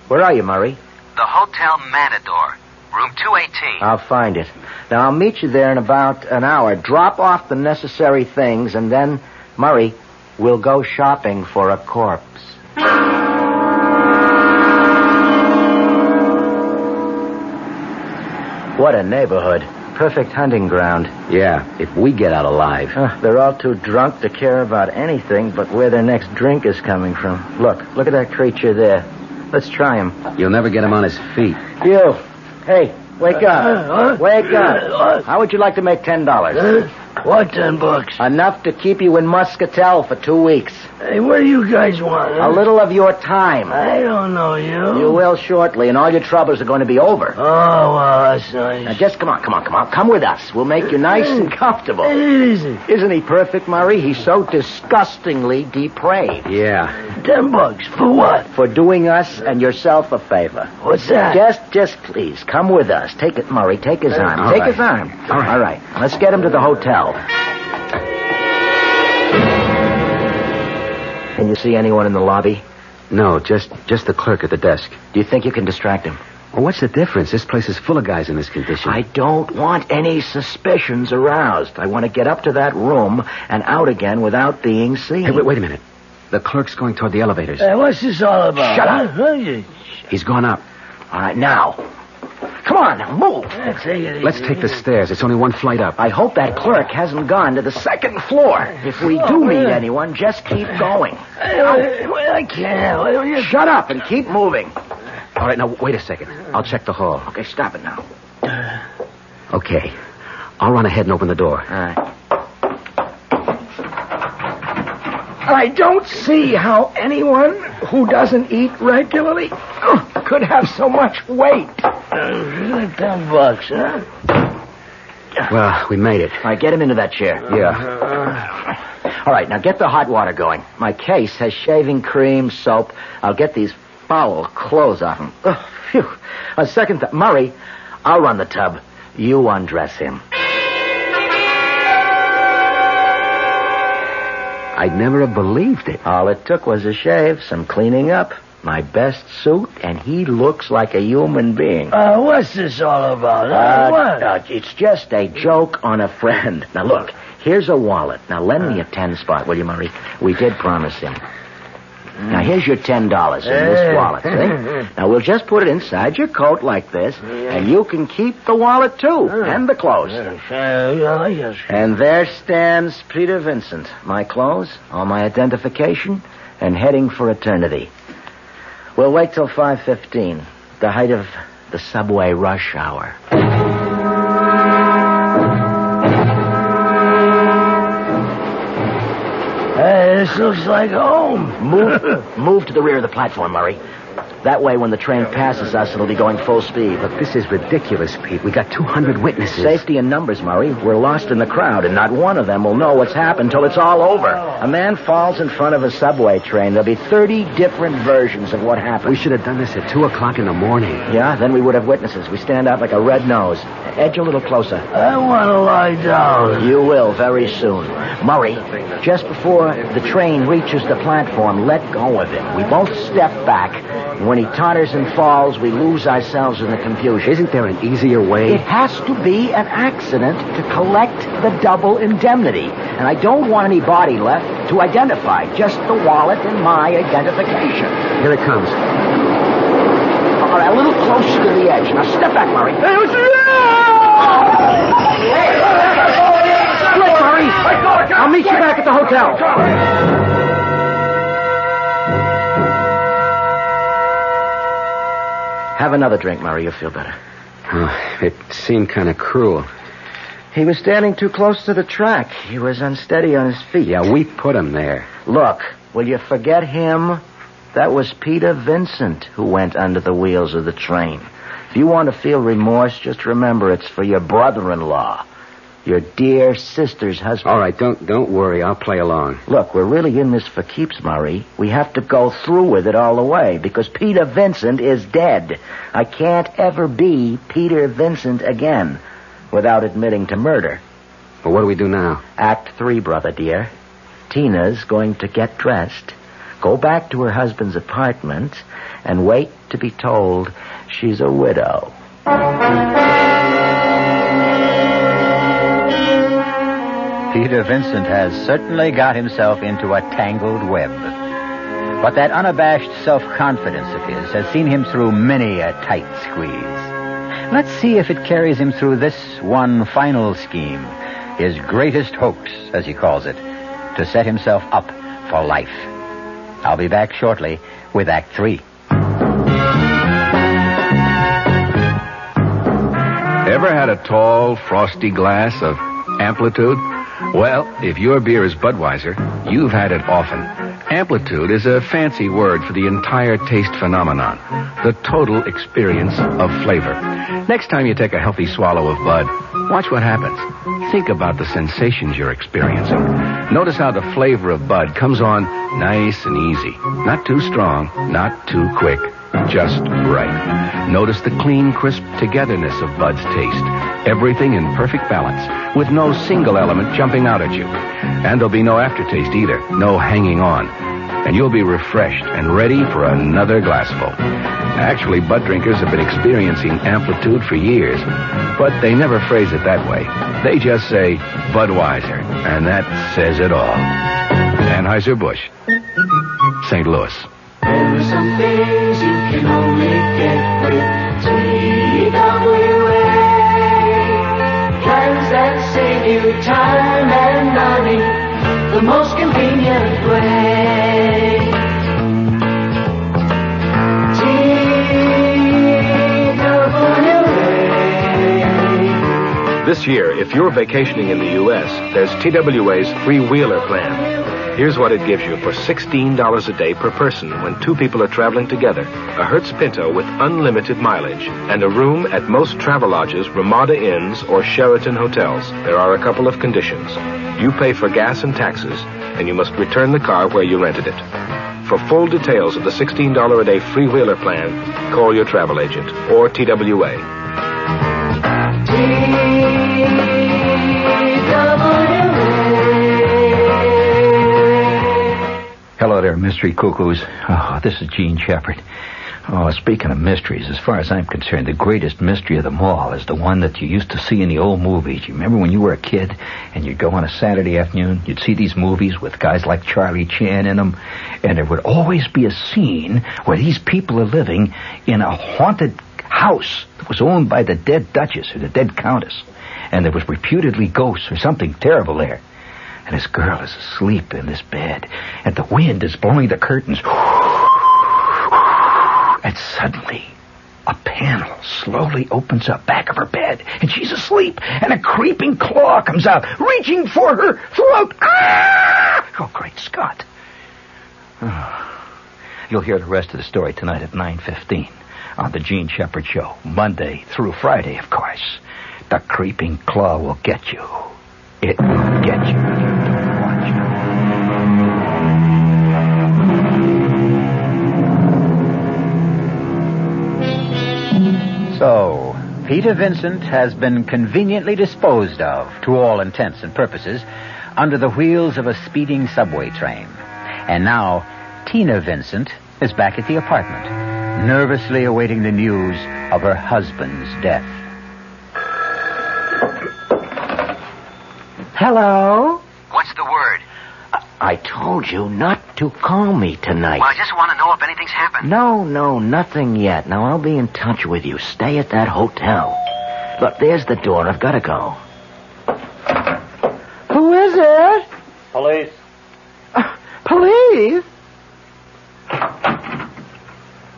Speaker 6: Where are you, Murray?
Speaker 4: The Hotel Matador, room 218.
Speaker 6: I'll find it. Now, I'll meet you there in about an hour. Drop off the necessary things, and then, Murray, we'll go shopping for a corpse. What a neighborhood. Perfect hunting ground.
Speaker 8: Yeah, if we get out alive.
Speaker 6: They're all too drunk to care about anything but where their next drink is coming from. Look at that creature there. Let's try him.
Speaker 8: You'll never get him on his feet.
Speaker 6: You. Hey, wake up. Wake up. How would you like to make $10?
Speaker 12: What, $10?
Speaker 6: Enough to keep you in Muscatel for 2 weeks.
Speaker 12: Hey, what do you guys want?
Speaker 6: A little of your time.
Speaker 12: I don't know you.
Speaker 6: You will shortly, and all your troubles are going to be over.
Speaker 12: Oh, well, that's nice.
Speaker 6: Now, just come on. Come with us. We'll make you nice and comfortable.
Speaker 12: Take it easy.
Speaker 6: Isn't he perfect, Murray? He's so disgustingly depraved.
Speaker 8: Yeah.
Speaker 12: $10 for what?
Speaker 6: For doing us and yourself a favor.
Speaker 12: What's that?
Speaker 6: Just please, come with us. Take it, Murray. Take his arm.
Speaker 8: All
Speaker 6: Take
Speaker 8: right.
Speaker 6: his arm.
Speaker 8: All right.
Speaker 6: Let's get him to the hotel. Can you see anyone in the lobby?
Speaker 8: No, just the clerk at the desk.
Speaker 6: Do you think you can distract him?
Speaker 8: Well, what's the difference? This place is full of guys in this condition.
Speaker 6: I don't want any suspicions aroused. I want to get up to that room and out again without being seen.
Speaker 8: Hey, wait a minute. The clerk's going toward the elevators.
Speaker 12: Hey, what's this all about?
Speaker 6: Shut up.
Speaker 8: He's gone up.
Speaker 6: All right, now. Come on, move.
Speaker 12: Take it easy.
Speaker 8: Let's take the stairs. It's only one flight up.
Speaker 6: I hope that clerk hasn't gone to the second floor. If we do meet anyone, just keep going.
Speaker 12: I can't.
Speaker 6: Shut up and keep moving.
Speaker 8: All right, now, wait a second. I'll check the hall.
Speaker 6: Okay, stop it now.
Speaker 8: Okay. I'll run ahead and open the door.
Speaker 6: All right. I don't see how anyone who doesn't eat regularly could have so much weight.
Speaker 12: $10, huh?
Speaker 8: Well, we made it.
Speaker 6: All right, get him into that chair.
Speaker 8: Yeah.
Speaker 6: All right, now get the hot water going. My case has shaving cream, soap. I'll get these foul clothes off him. Oh, phew. A second thought. Murray, I'll run the tub. You undress him.
Speaker 8: I'd never have believed it.
Speaker 6: All it took was a shave, some cleaning up, my best suit, and he looks like a human being.
Speaker 12: What's this all about? What?
Speaker 6: It's just a joke on a friend. Now, look, here's a wallet. Now, lend me a 10 spot, will you, Murray? We did promise him. Now, here's your $10 in this wallet, see? Now, we'll just put it inside your coat like this, and you can keep the wallet, too, and the clothes.
Speaker 12: Yes.
Speaker 6: And there stands Peter Vincent. My clothes, all my identification, and heading for eternity. We'll wait till 5:15, the height of the subway rush hour.
Speaker 12: Hey, this looks like home.
Speaker 6: Move to the rear of the platform, Murray. That way, when the train passes us, it'll be going full speed.
Speaker 8: Look, this is ridiculous, Pete. We got 200 witnesses.
Speaker 6: Safety in numbers, Murray. We're lost in the crowd, and not one of them will know what's happened till it's all over. A man falls in front of a subway train. There'll be 30 different versions of what happened.
Speaker 8: We should have done this at 2 o'clock in the morning.
Speaker 6: Yeah, then we would have witnesses. We stand out like a red nose. Edge a little closer.
Speaker 12: I want to lie down.
Speaker 6: You will very soon. Murray, just before the train reaches the platform, let go of him. We both step back. When he totters and falls, we lose ourselves in the confusion.
Speaker 8: Isn't there an easier way?
Speaker 6: It has to be an accident to collect the double indemnity. And I don't want any body left to identify. Just the wallet and my identification.
Speaker 8: Here it comes.
Speaker 6: All right, a little closer to the edge. Now step back, Murray. Look, Murray. I'll meet you back at the hotel. Have another drink, Murray. You'll feel better.
Speaker 8: Oh, it seemed kind of cruel.
Speaker 6: He was standing too close to the track. He was unsteady on his feet.
Speaker 8: Yeah, we put him there.
Speaker 6: Look, will you forget him? That was Peter Vincent who went under the wheels of the train. If you want to feel remorse, just remember it's for your brother-in-law. Your dear sister's husband.
Speaker 8: All right, don't worry. I'll play along.
Speaker 6: Look, we're really in this for keeps, Murray. We have to go through with it all the way because Peter Vincent is dead. I can't ever be Peter Vincent again without admitting to murder.
Speaker 8: Well, what do we do now?
Speaker 6: Act 3, brother dear. Tina's going to get dressed, go back to her husband's apartment, and wait to be told she's a widow.
Speaker 9: Peter Vincent has certainly got himself into a tangled web. But that unabashed self-confidence of his has seen him through many a tight squeeze. Let's see if it carries him through this one final scheme, his greatest hoax, as he calls it, to set himself up for life. I'll be back shortly with Act 3.
Speaker 13: Ever had a tall, frosty glass of Amplitude? Well, if your beer is Budweiser, you've had it often. Amplitude is a fancy word for the entire taste phenomenon, the total experience of flavor. Next time you take a healthy swallow of Bud, watch what happens. Think about the sensations you're experiencing. Notice how the flavor of Bud comes on nice and easy. Not too strong, not too quick, just right. Notice the clean, crisp togetherness of Bud's taste. Everything in perfect balance, with no single element jumping out at you. And there'll be no aftertaste either, no hanging on. And you'll be refreshed and ready for another glassful. Actually, Bud drinkers have been experiencing Amplitude for years, but they never phrase it that way. They just say Budweiser, and that says it all. Anheuser-Busch, St. Louis.
Speaker 10: There are some things you can only get with TWA. Plans that save you time and money the most convenient way. TWA.
Speaker 14: This year, if you're vacationing in the U.S., there's TWA's Free Wheeler Plan. Here's what it gives you for $16 a day per person when two people are traveling together. A Hertz Pinto with unlimited mileage and a room at most Travelodges, Ramada Inns, or Sheraton hotels. There are a couple of conditions. You pay for gas and taxes, and you must return the car where you rented it. For full details of the $16 a day Free Wheeler Plan, call your travel agent or TWA.
Speaker 9: Hello there, mystery cuckoos. Oh, this is Gene Shepard. Oh, speaking of mysteries, as far as I'm concerned, the greatest mystery of them all is the one that you used to see in the old movies. You remember when you were a kid and you'd go on a Saturday afternoon, you'd see these movies with guys like Charlie Chan in them, and there would always be a scene where these people are living in a haunted house that was owned by the dead Duchess or the dead Countess, and there was reputedly ghosts or something terrible there. And this girl is asleep in this bed, and the wind is blowing the curtains. And suddenly, a panel slowly opens up back of her bed, and she's asleep, and a creeping claw comes out, reaching for her throat. Ah! Oh, great Scott. Oh. You'll hear the rest of the story tonight at 9:15 on the Gene Shepard Show, Monday through Friday, of course. The creeping claw will get you. It will get you if you don't watch it. So, Peter Vincent has been conveniently disposed of, to all intents and purposes, under the wheels of a speeding subway train. And now, Tina Vincent is back at the apartment, nervously awaiting the news of her husband's death.
Speaker 6: Hello?
Speaker 8: What's the word?
Speaker 6: I told you not to call me tonight.
Speaker 8: Well, I just want to know if anything's happened.
Speaker 6: No, nothing yet. Now, I'll be in touch with you. Stay at that hotel. Look, there's the door. I've got to go. Who is it?
Speaker 12: Police.
Speaker 6: Police?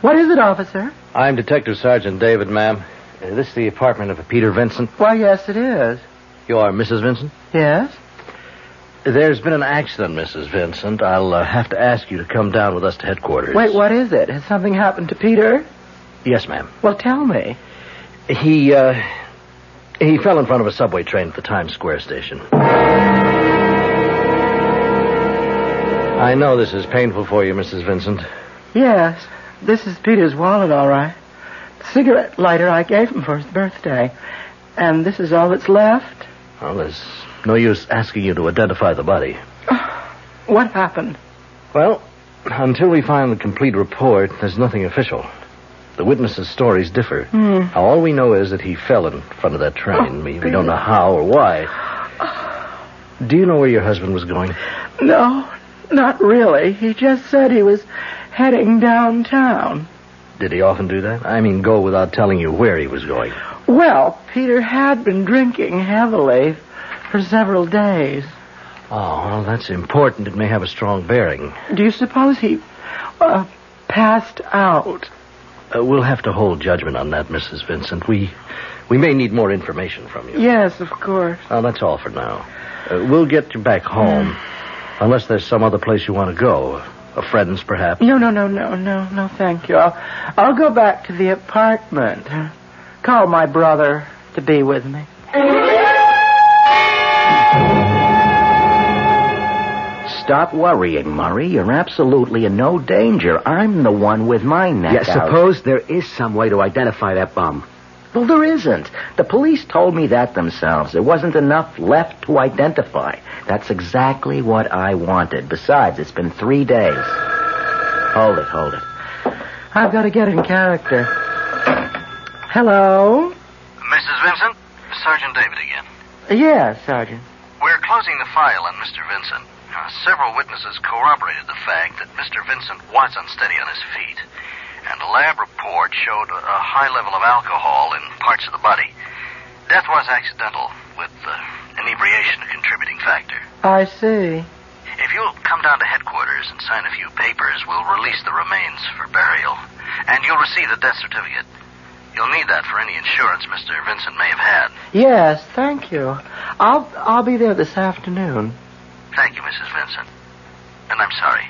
Speaker 6: What is it, officer?
Speaker 15: I'm Detective Sergeant David, ma'am. This is the apartment of Peter Vincent.
Speaker 6: Why, yes, it is.
Speaker 15: You are Mrs. Vincent?
Speaker 6: Yes?
Speaker 15: There's been an accident, Mrs. Vincent. I'll have to ask you to come down with us to headquarters.
Speaker 6: Wait, what is it? Has something happened to Peter?
Speaker 15: Yes, ma'am.
Speaker 6: Well, tell me.
Speaker 15: He fell in front of a subway train at the Times Square station. I know this is painful for you, Mrs. Vincent.
Speaker 6: Yes, this is Peter's wallet, all right. The cigarette lighter I gave him for his birthday. And this is all that's left?
Speaker 15: Well, there's no use asking you to identify the body.
Speaker 6: What happened?
Speaker 15: Well, until we find the complete report, there's nothing official. The witnesses' stories differ. Now, all we know is that he fell in front of that train. We don't know how or why. Do you know where your husband was going?
Speaker 6: No, not really. He just said he was heading downtown.
Speaker 15: Did he often do that? I mean, go without telling you where he was going.
Speaker 6: Well, Peter had been drinking heavily for several days.
Speaker 15: Oh, well, that's important. It may have a strong bearing.
Speaker 6: Do you suppose he passed out?
Speaker 15: We'll have to hold judgment on that, Mrs. Vincent. We may need more information from you.
Speaker 6: Yes, of course.
Speaker 15: Well, that's all for now. We'll get you back home. Unless there's some other place you want to go. A friend's, perhaps.
Speaker 6: No, thank you. I'll go back to the apartment. Call my brother to be with me. Stop worrying, Murray. You're absolutely in no danger. I'm the one with my neck out.
Speaker 8: Suppose there is some way to identify that bum.
Speaker 6: Well, there isn't. The police told me that themselves. There wasn't enough left to identify. That's exactly what I wanted. Besides, it's been 3 days. Hold it. I've got to get in character. Hello?
Speaker 16: Mrs. Vincent? Sergeant David again.
Speaker 6: Yes, Sergeant.
Speaker 16: We're closing the file on Mr. Vincent. Several witnesses corroborated the fact that Mr. Vincent was unsteady on his feet, and a lab report showed a high level of alcohol in parts of the body. Death was accidental, with inebriation a contributing factor.
Speaker 6: I see.
Speaker 16: If you'll come down to headquarters and sign a few papers, we'll release the remains for burial, and you'll receive the death certificate. You'll need that for any insurance Mr. Vincent may have had.
Speaker 6: Yes, thank you. I'll be there this afternoon.
Speaker 16: Thank you, Mrs. Vincent. And I'm sorry.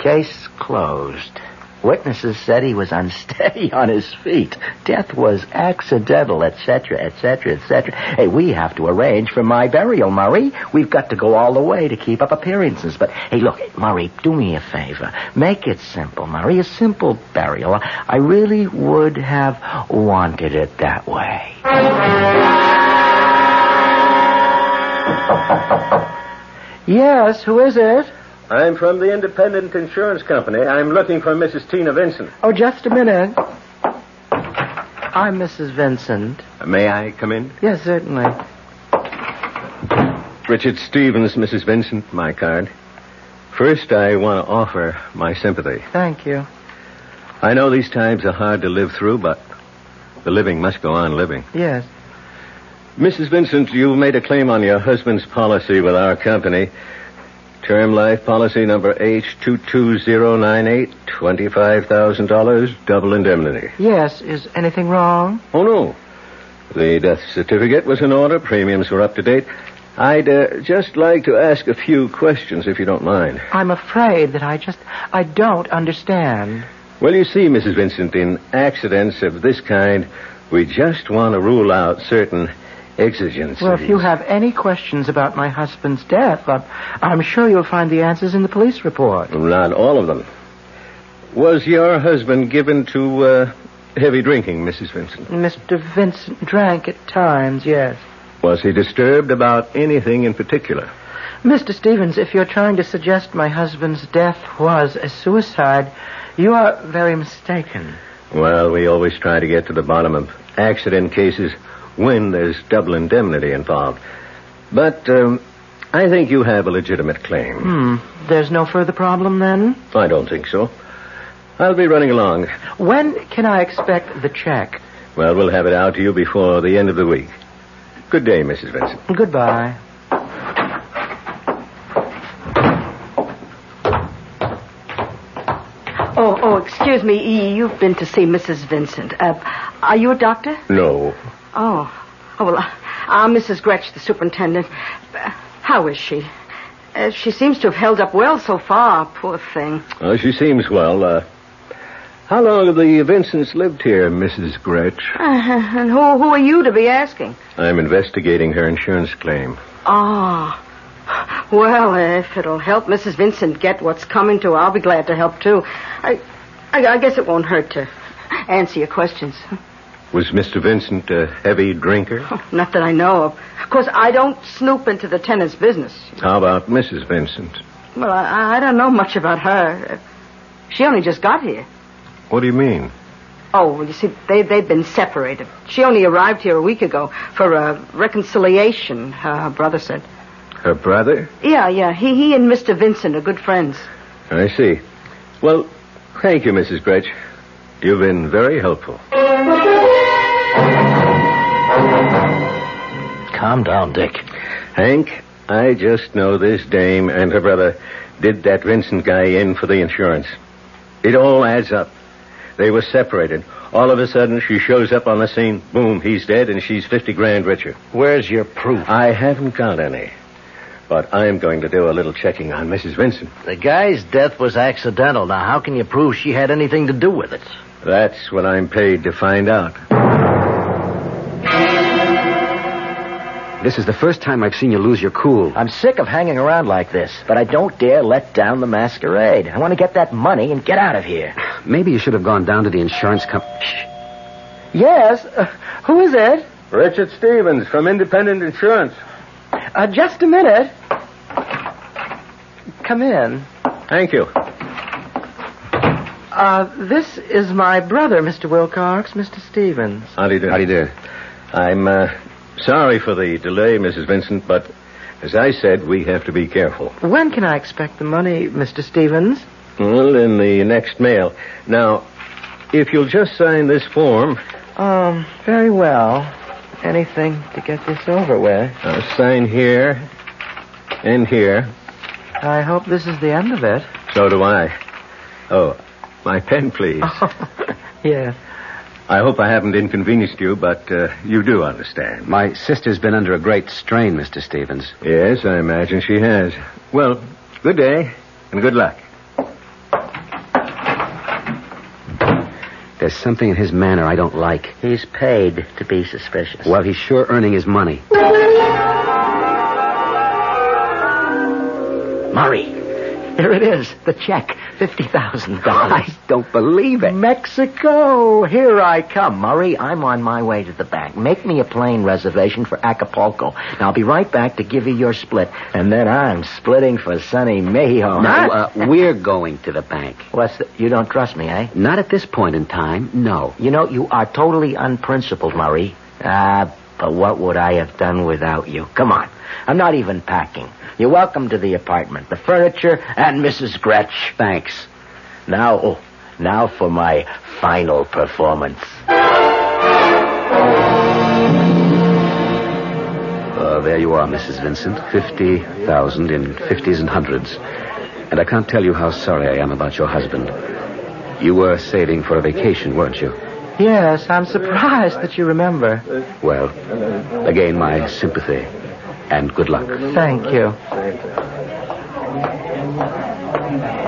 Speaker 6: Case closed. Witnesses said he was unsteady on his feet. Death was accidental, etc., etc., etc. Hey, we have to arrange for my burial, Murray. We've got to go all the way to keep up appearances. But, hey, look, Murray, do me a favor. Make it simple, Murray. A simple burial. I really would have wanted it that way. Yes, who is it?
Speaker 17: I'm from the Independent Insurance Company. I'm looking for Mrs. Tina Vincent.
Speaker 6: Oh, just a minute. I'm Mrs. Vincent.
Speaker 17: May I come in?
Speaker 6: Yes, certainly.
Speaker 17: Richard Stevens, Mrs. Vincent, my card. First, I want to offer my sympathy.
Speaker 6: Thank you.
Speaker 17: I know these times are hard to live through, but the living must go on living.
Speaker 6: Yes.
Speaker 17: Mrs. Vincent, you made a claim on your husband's policy with our company. Term life policy number H22098, $25,000, double indemnity.
Speaker 6: Yes, is anything wrong?
Speaker 17: Oh, no. The death certificate was in order. Premiums were up to date. I'd just like to ask a few questions, if you don't mind.
Speaker 6: I'm afraid that I don't understand.
Speaker 17: Well, you see, Mrs. Vincent, in accidents of this kind, we just want to rule out certain exigencies.
Speaker 6: Well, if you have any questions about my husband's death, I'm sure you'll find the answers in the police report.
Speaker 17: Not all of them. Was your husband given to heavy drinking, Mrs. Vincent?
Speaker 6: Mr. Vincent drank at times, yes.
Speaker 17: Was he disturbed about anything in particular?
Speaker 6: Mr. Stevens, if you're trying to suggest my husband's death was a suicide, you are very mistaken.
Speaker 17: Well, we always try to get to the bottom of accident cases when there's double indemnity involved. But I think you have a legitimate claim.
Speaker 6: There's no further problem, then?
Speaker 17: I don't think so. I'll be running along.
Speaker 6: When can I expect the check?
Speaker 17: Well, we'll have it out to you before the end of the week. Good day, Mrs. Vincent.
Speaker 6: Goodbye.
Speaker 11: Oh, excuse me. You've been to see Mrs. Vincent. Are you a doctor?
Speaker 17: No.
Speaker 11: Oh, well, I'm Mrs. Gretsch, the superintendent. How is she? She seems to have held up well so far, poor thing.
Speaker 17: Oh, she seems well. How long have the Vincents lived here, Mrs. Gretsch?
Speaker 11: And who are you to be asking?
Speaker 17: I'm investigating her insurance claim.
Speaker 11: Ah. Well, if it'll help Mrs. Vincent get what's coming to her, I'll be glad to help, too. I guess it won't hurt to answer your questions.
Speaker 17: Was Mr. Vincent a heavy drinker?
Speaker 11: Oh, not that I know of. Of course, I don't snoop into the tenant's business.
Speaker 17: How about Mrs. Vincent?
Speaker 11: Well, I don't know much about her. She only just got here.
Speaker 17: What do you mean?
Speaker 11: Oh, well, you see, they've been separated. She only arrived here a week ago for a reconciliation, her brother said.
Speaker 17: Her brother?
Speaker 11: Yeah. He and Mr. Vincent are good friends.
Speaker 17: I see. Well, thank you, Mrs. Gretsch. You've been very helpful.
Speaker 6: Calm down, Dick.
Speaker 17: Hank, I just know this dame and her brother did that Vincent guy in for the insurance. It all adds up. They were separated. All of a sudden, she shows up on the scene. Boom, he's dead, and she's $50,000 richer.
Speaker 15: Where's your proof?
Speaker 17: I haven't got any. But I'm going to do a little checking on Mrs. Vincent.
Speaker 8: The guy's death was accidental. Now, how can you prove she had anything to do with it?
Speaker 17: That's what I'm paid to find out.
Speaker 8: This is the first time I've seen you lose your cool.
Speaker 6: I'm sick of hanging around like this, but I don't dare let down the masquerade. I want to get that money and get out of here.
Speaker 8: Maybe you should have gone down to the insurance company.
Speaker 6: Yes, who is it?
Speaker 17: Richard Stevens from Independent Insurance.
Speaker 6: Just a minute. Come in.
Speaker 17: Thank you.
Speaker 6: This is my brother, Mr. Wilcox, Mr. Stevens.
Speaker 17: How do you do? How do you do? I'm sorry for the delay, Mrs. Vincent, but as I said, we have to be careful.
Speaker 6: When can I expect the money, Mr. Stevens?
Speaker 17: Well, in the next mail. Now, if you'll just sign this form.
Speaker 6: Very well. Anything to get this over with.
Speaker 17: I'll sign here and here.
Speaker 6: I hope this is the end of it.
Speaker 17: So do I. Oh, my pen, please.
Speaker 6: Yeah.
Speaker 17: I hope I haven't inconvenienced you, but you do understand.
Speaker 8: My sister's been under a great strain, Mr. Stevens.
Speaker 17: Yes, I imagine she has. Well, good day, and good luck.
Speaker 8: There's something in his manner I don't like.
Speaker 6: He's paid to be suspicious.
Speaker 8: Well, he's sure earning his money.
Speaker 6: Murray, here it is, the check, $50,000.
Speaker 8: I don't believe it.
Speaker 6: Mexico, here I come, Murray. I'm on my way to the bank. Make me a plane reservation for Acapulco. Now, I'll be right back to give you your split, and then I'm splitting for sunny Mexico.
Speaker 8: No, we're going to the bank.
Speaker 6: You don't trust me, eh?
Speaker 8: Not at this point in time, no.
Speaker 6: You know, you are totally unprincipled, Murray. But what would I have done without you? Come on. I'm not even packing. You're welcome to the apartment, the furniture, and Mrs. Gretsch.
Speaker 8: Thanks.
Speaker 6: Now for my final performance.
Speaker 8: There you are, Mrs. Vincent. 50,000 in 50s and 100s. And I can't tell you how sorry I am about your husband. You were saving for a vacation, weren't you?
Speaker 6: Yes, I'm surprised that you remember.
Speaker 8: Well, again, my sympathy. And good luck.
Speaker 6: Thank you.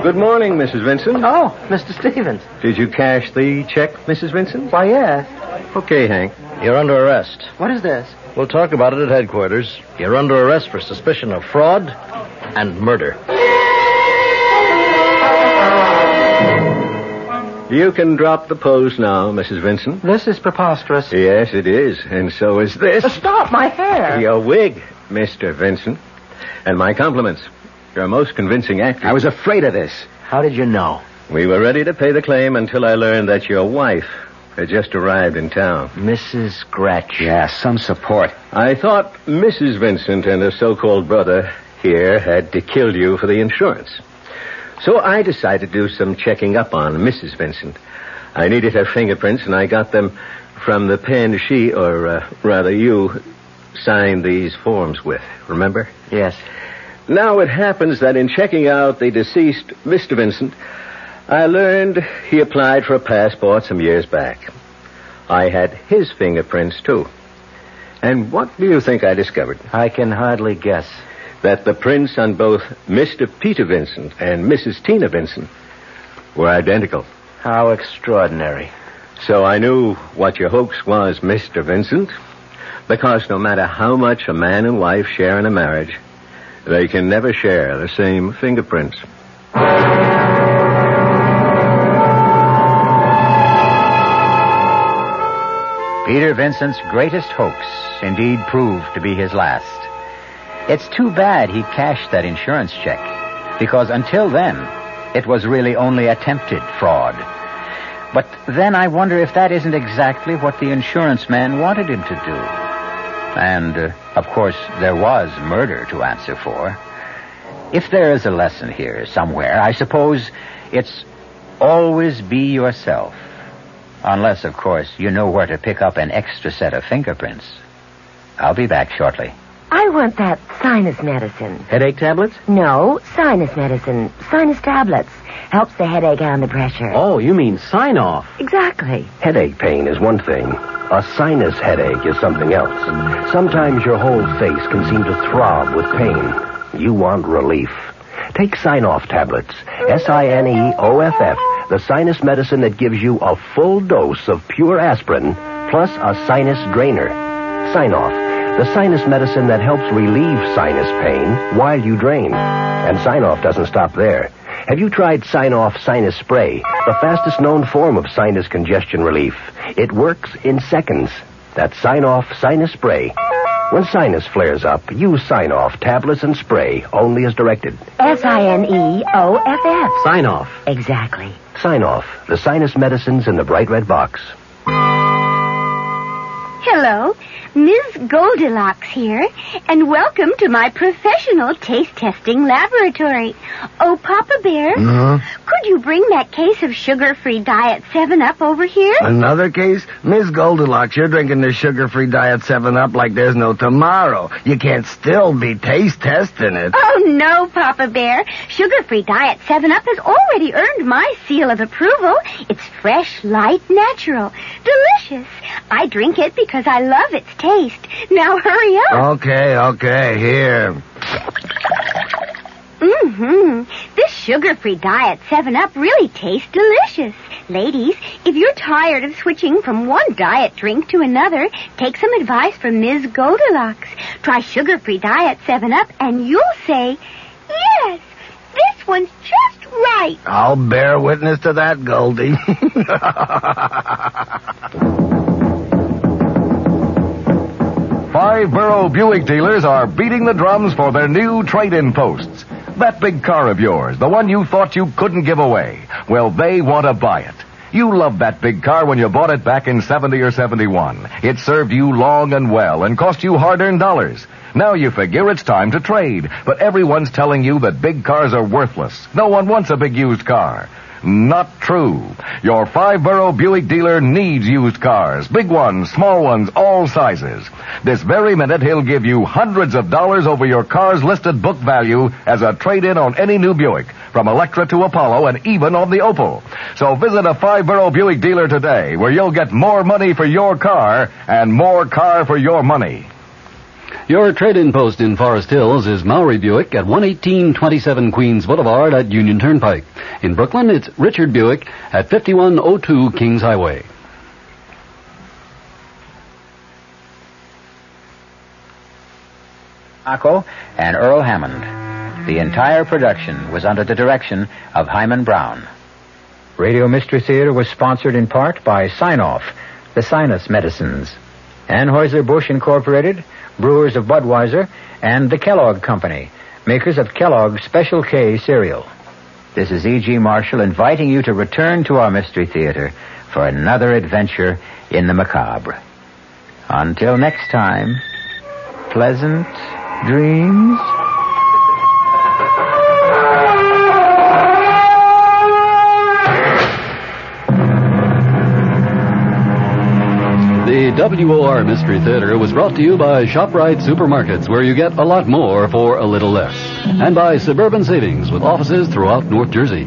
Speaker 17: Good morning, Mrs. Vincent.
Speaker 6: Oh, Mr. Stevens.
Speaker 17: Did you cash the check, Mrs. Vincent?
Speaker 6: Why, yes.
Speaker 17: Okay, Hank.
Speaker 15: You're under arrest.
Speaker 6: What is this?
Speaker 15: We'll talk about it at headquarters. You're under arrest for suspicion of fraud and murder.
Speaker 17: You can drop the pose now, Mrs. Vincent.
Speaker 6: This is preposterous.
Speaker 17: Yes, it is. And so is this.
Speaker 6: Stop, my hair.
Speaker 17: Your wig, Mr. Vincent. And my compliments. You're a most convincing actor.
Speaker 8: I was afraid of this.
Speaker 6: How did you know?
Speaker 17: We were ready to pay the claim until I learned that your wife had just arrived in town.
Speaker 6: Mrs. Gretsch.
Speaker 8: Yeah, some support.
Speaker 17: I thought Mrs. Vincent and her so-called brother here had killed you for the insurance. So I decided to do some checking up on Mrs. Vincent. I needed her fingerprints, and I got them from the pen she, or rather you, signed these forms with. Remember?
Speaker 6: Yes.
Speaker 17: Now it happens that in checking out the deceased Mr. Vincent, I learned he applied for a passport some years back. I had his fingerprints, too. And what do you think I discovered?
Speaker 6: I can hardly guess.
Speaker 17: That the prints on both Mr. Peter Vincent and Mrs. Tina Vincent were identical.
Speaker 6: How extraordinary.
Speaker 17: So I knew what your hoax was, Mr. Vincent, because no matter how much a man and wife share in a marriage, they can never share the same fingerprints.
Speaker 9: Peter Vincent's greatest hoax indeed proved to be his last. It's too bad he cashed that insurance check, because until then, it was really only attempted fraud. But then I wonder if that isn't exactly what the insurance man wanted him to do. And, of course, there was murder to answer for. If there is a lesson here somewhere, I suppose it's always be yourself. Unless, of course, you know where to pick up an extra set of fingerprints. I'll be back shortly.
Speaker 18: I want that sinus medicine.
Speaker 8: Headache tablets?
Speaker 18: No, sinus medicine. Sinus tablets. Helps the headache and the pressure.
Speaker 8: Oh, you mean sign-off.
Speaker 18: Exactly.
Speaker 19: Headache pain is one thing. A sinus headache is something else. Sometimes your whole face can seem to throb with pain. You want relief. Take Sign-Off tablets. Sineoff, the sinus medicine that gives you a full dose of pure aspirin plus a sinus drainer. Sign-Off, the sinus medicine that helps relieve sinus pain while you drain. And Sign-Off doesn't stop there. Have you tried Sign-Off Sinus Spray, the fastest known form of sinus congestion relief? It works in seconds. That's Sign-Off Sinus Spray. When sinus flares up, use Sign-Off tablets and spray, only as directed.
Speaker 18: Sineoff.
Speaker 8: Sign-Off.
Speaker 18: Exactly.
Speaker 19: Sign-Off, the sinus medicines in the bright red box.
Speaker 3: Hello, Ms. Goldilocks here, and welcome to my professional taste testing laboratory. Oh, Papa Bear, could you bring that case of sugar-free Diet 7-Up over here?
Speaker 12: Another case? Miss Goldilocks, you're drinking the sugar-free Diet 7-Up like there's no tomorrow. You can't still be taste testing it.
Speaker 3: Oh, no, Papa Bear. Sugar-free Diet 7-Up has already earned my seal of approval. It's fresh, light, natural, delicious. I drink it because I love its taste. Now hurry up.
Speaker 12: Okay, here.
Speaker 3: This sugar-free Diet 7-Up really tastes delicious. Ladies, if you're tired of switching from one diet drink to another, take some advice from Ms. Goldilocks. Try sugar-free Diet 7-Up and you'll say, yes, this one's just right.
Speaker 12: I'll bear witness to that, Goldie.
Speaker 2: Five-borough Buick dealers are beating the drums for their new trade-in posts. That big car of yours, the one you thought you couldn't give away, well, they want to buy it. You loved that big car when you bought it back in 70 or 71. It served you long and well and cost you hard-earned dollars. Now you figure it's time to trade, but everyone's telling you that big cars are worthless. No one wants a big used car. Not true. Your five-borough Buick dealer needs used cars. Big ones, small ones, all sizes. This very minute, he'll give you hundreds of dollars over your car's listed book value as a trade-in on any new Buick, from Electra to Apollo and even on the Opal. So visit a five-borough Buick dealer today, where you'll get more money for your car and more car for your money.
Speaker 5: Your trade-in post in Forest Hills is Maury Buick at 11827 Queens Boulevard at Union Turnpike. In Brooklyn, it's Richard Buick at 5102 Kings Highway.
Speaker 9: Akko and Earl Hammond. The entire production was under the direction of Hyman Brown. Radio Mystery Theater was sponsored in part by Sign-Off, the Sinus Medicines, Anheuser-Busch Incorporated, Brewers of Budweiser, and the Kellogg Company, makers of Kellogg's Special K cereal. This is E.G. Marshall inviting you to return to our Mystery Theater for another adventure in the macabre. Until next time, pleasant dreams.
Speaker 5: The WOR Mystery Theater was brought to you by ShopRite Supermarkets, where you get a lot more for a little less. And by Suburban Savings, with offices throughout North Jersey.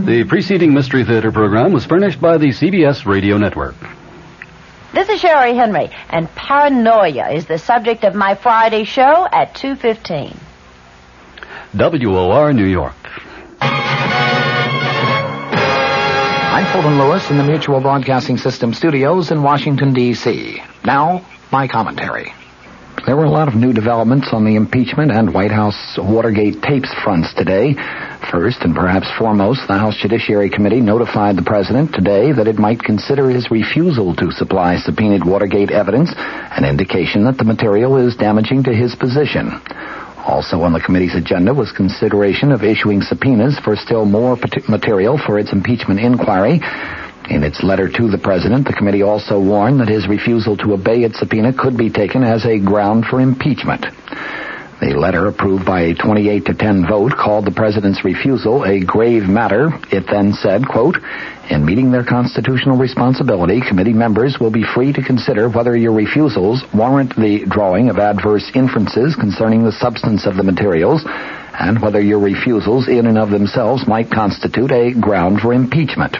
Speaker 5: The preceding Mystery Theater program was furnished by the CBS Radio Network.
Speaker 20: This is Sherry Henry, and paranoia is the subject of my Friday show at 2:15.
Speaker 5: WOR New York.
Speaker 21: I'm Fulton Lewis in the Mutual Broadcasting System studios in Washington, D.C. Now, my commentary. There were a lot of new developments on the impeachment and White House Watergate tapes fronts today. First, and perhaps foremost, the House Judiciary Committee notified the President today that it might consider his refusal to supply subpoenaed Watergate evidence an indication that the material is damaging to his position. Also on the committee's agenda was consideration of issuing subpoenas for still more material for its impeachment inquiry. In its letter to the President, the committee also warned that his refusal to obey its subpoena could be taken as a ground for impeachment. The letter, approved by a 28-10 vote, called the President's refusal a grave matter. It then said, quote, "In meeting their constitutional responsibility, committee members will be free to consider whether your refusals warrant the drawing of adverse inferences concerning the substance of the materials, and whether your refusals in and of themselves might constitute a ground for impeachment."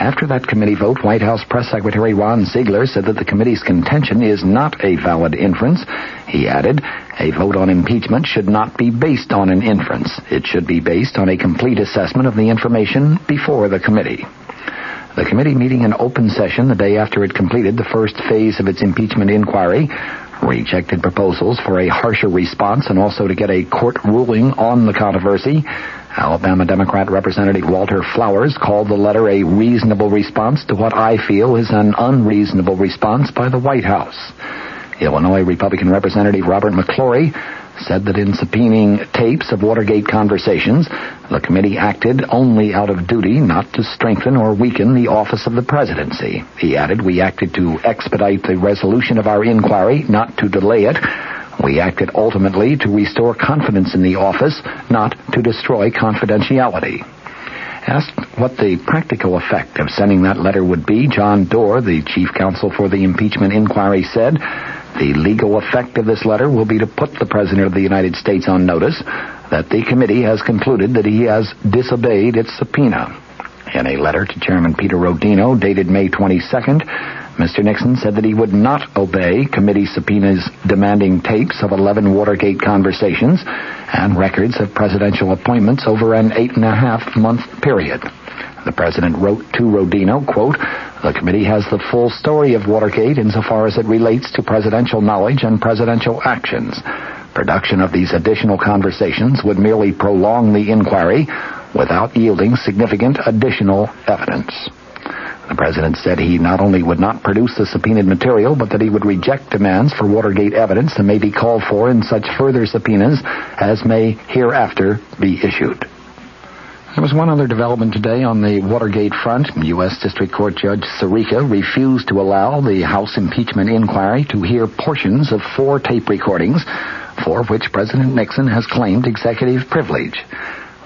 Speaker 21: After that committee vote, White House Press Secretary Ron Ziegler said that the committee's contention is not a valid inference. He added, "A vote on impeachment should not be based on an inference. It should be based on a complete assessment of the information before the committee." The committee, meeting in open session the day after it completed the first phase of its impeachment inquiry, rejected proposals for a harsher response and also to get a court ruling on the controversy. Alabama Democrat Representative Walter Flowers called the letter a reasonable response to what I feel is an unreasonable response by the White House. Illinois Republican Representative Robert McClory said that in subpoenaing tapes of Watergate conversations, the committee acted only out of duty, not to strengthen or weaken the office of the presidency. He added, "We acted to expedite the resolution of our inquiry, not to delay it. We acted ultimately to restore confidence in the office, not to destroy confidentiality." Asked what the practical effect of sending that letter would be, John Doerr, the chief counsel for the impeachment inquiry, said, "The legal effect of this letter will be to put the President of the United States on notice that the committee has concluded that he has disobeyed its subpoena." In a letter to Chairman Peter Rodino, dated May 22nd, Mr. Nixon said that he would not obey committee subpoenas demanding tapes of 11 Watergate conversations and records of presidential appointments over an 8.5-month period. The president wrote to Rodino, quote, "The committee has the full story of Watergate insofar as it relates to presidential knowledge and presidential actions. Production of these additional conversations would merely prolong the inquiry without yielding significant additional evidence." The president said he not only would not produce the subpoenaed material, but that he would reject demands for Watergate evidence that may be called for in such further subpoenas as may hereafter be issued. There was one other development today on the Watergate front. U.S. District Court Judge Sirica refused to allow the House impeachment inquiry to hear portions of 4 tape recordings for which President Nixon has claimed executive privilege.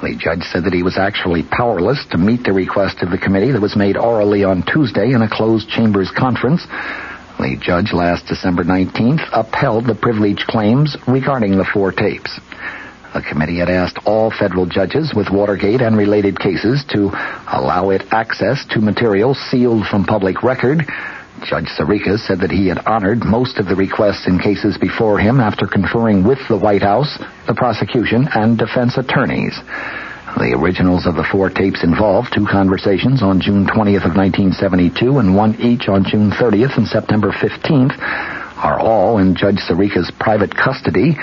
Speaker 21: The judge said that he was actually powerless to meet the request of the committee that was made orally on Tuesday in a closed chambers conference. The judge last December 19th upheld the privilege claims regarding the 4 tapes. The committee had asked all federal judges with Watergate and related cases to allow it access to material sealed from public record. Judge Sirica said that he had honored most of the requests in cases before him after conferring with the White House, the prosecution, and defense attorneys. The originals of the 4 tapes involved 2 conversations on June 20th of 1972 and 1 each on June 30th and September 15th are all in Judge Sirica's private custody.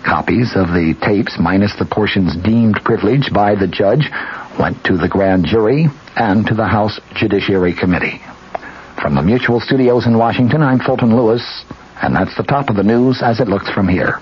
Speaker 21: Copies of the tapes, minus the portions deemed privileged by the judge, went to the grand jury and to the House Judiciary Committee. From the Mutual Studios in Washington, I'm Fulton Lewis, and that's the top of the news as it looks from here.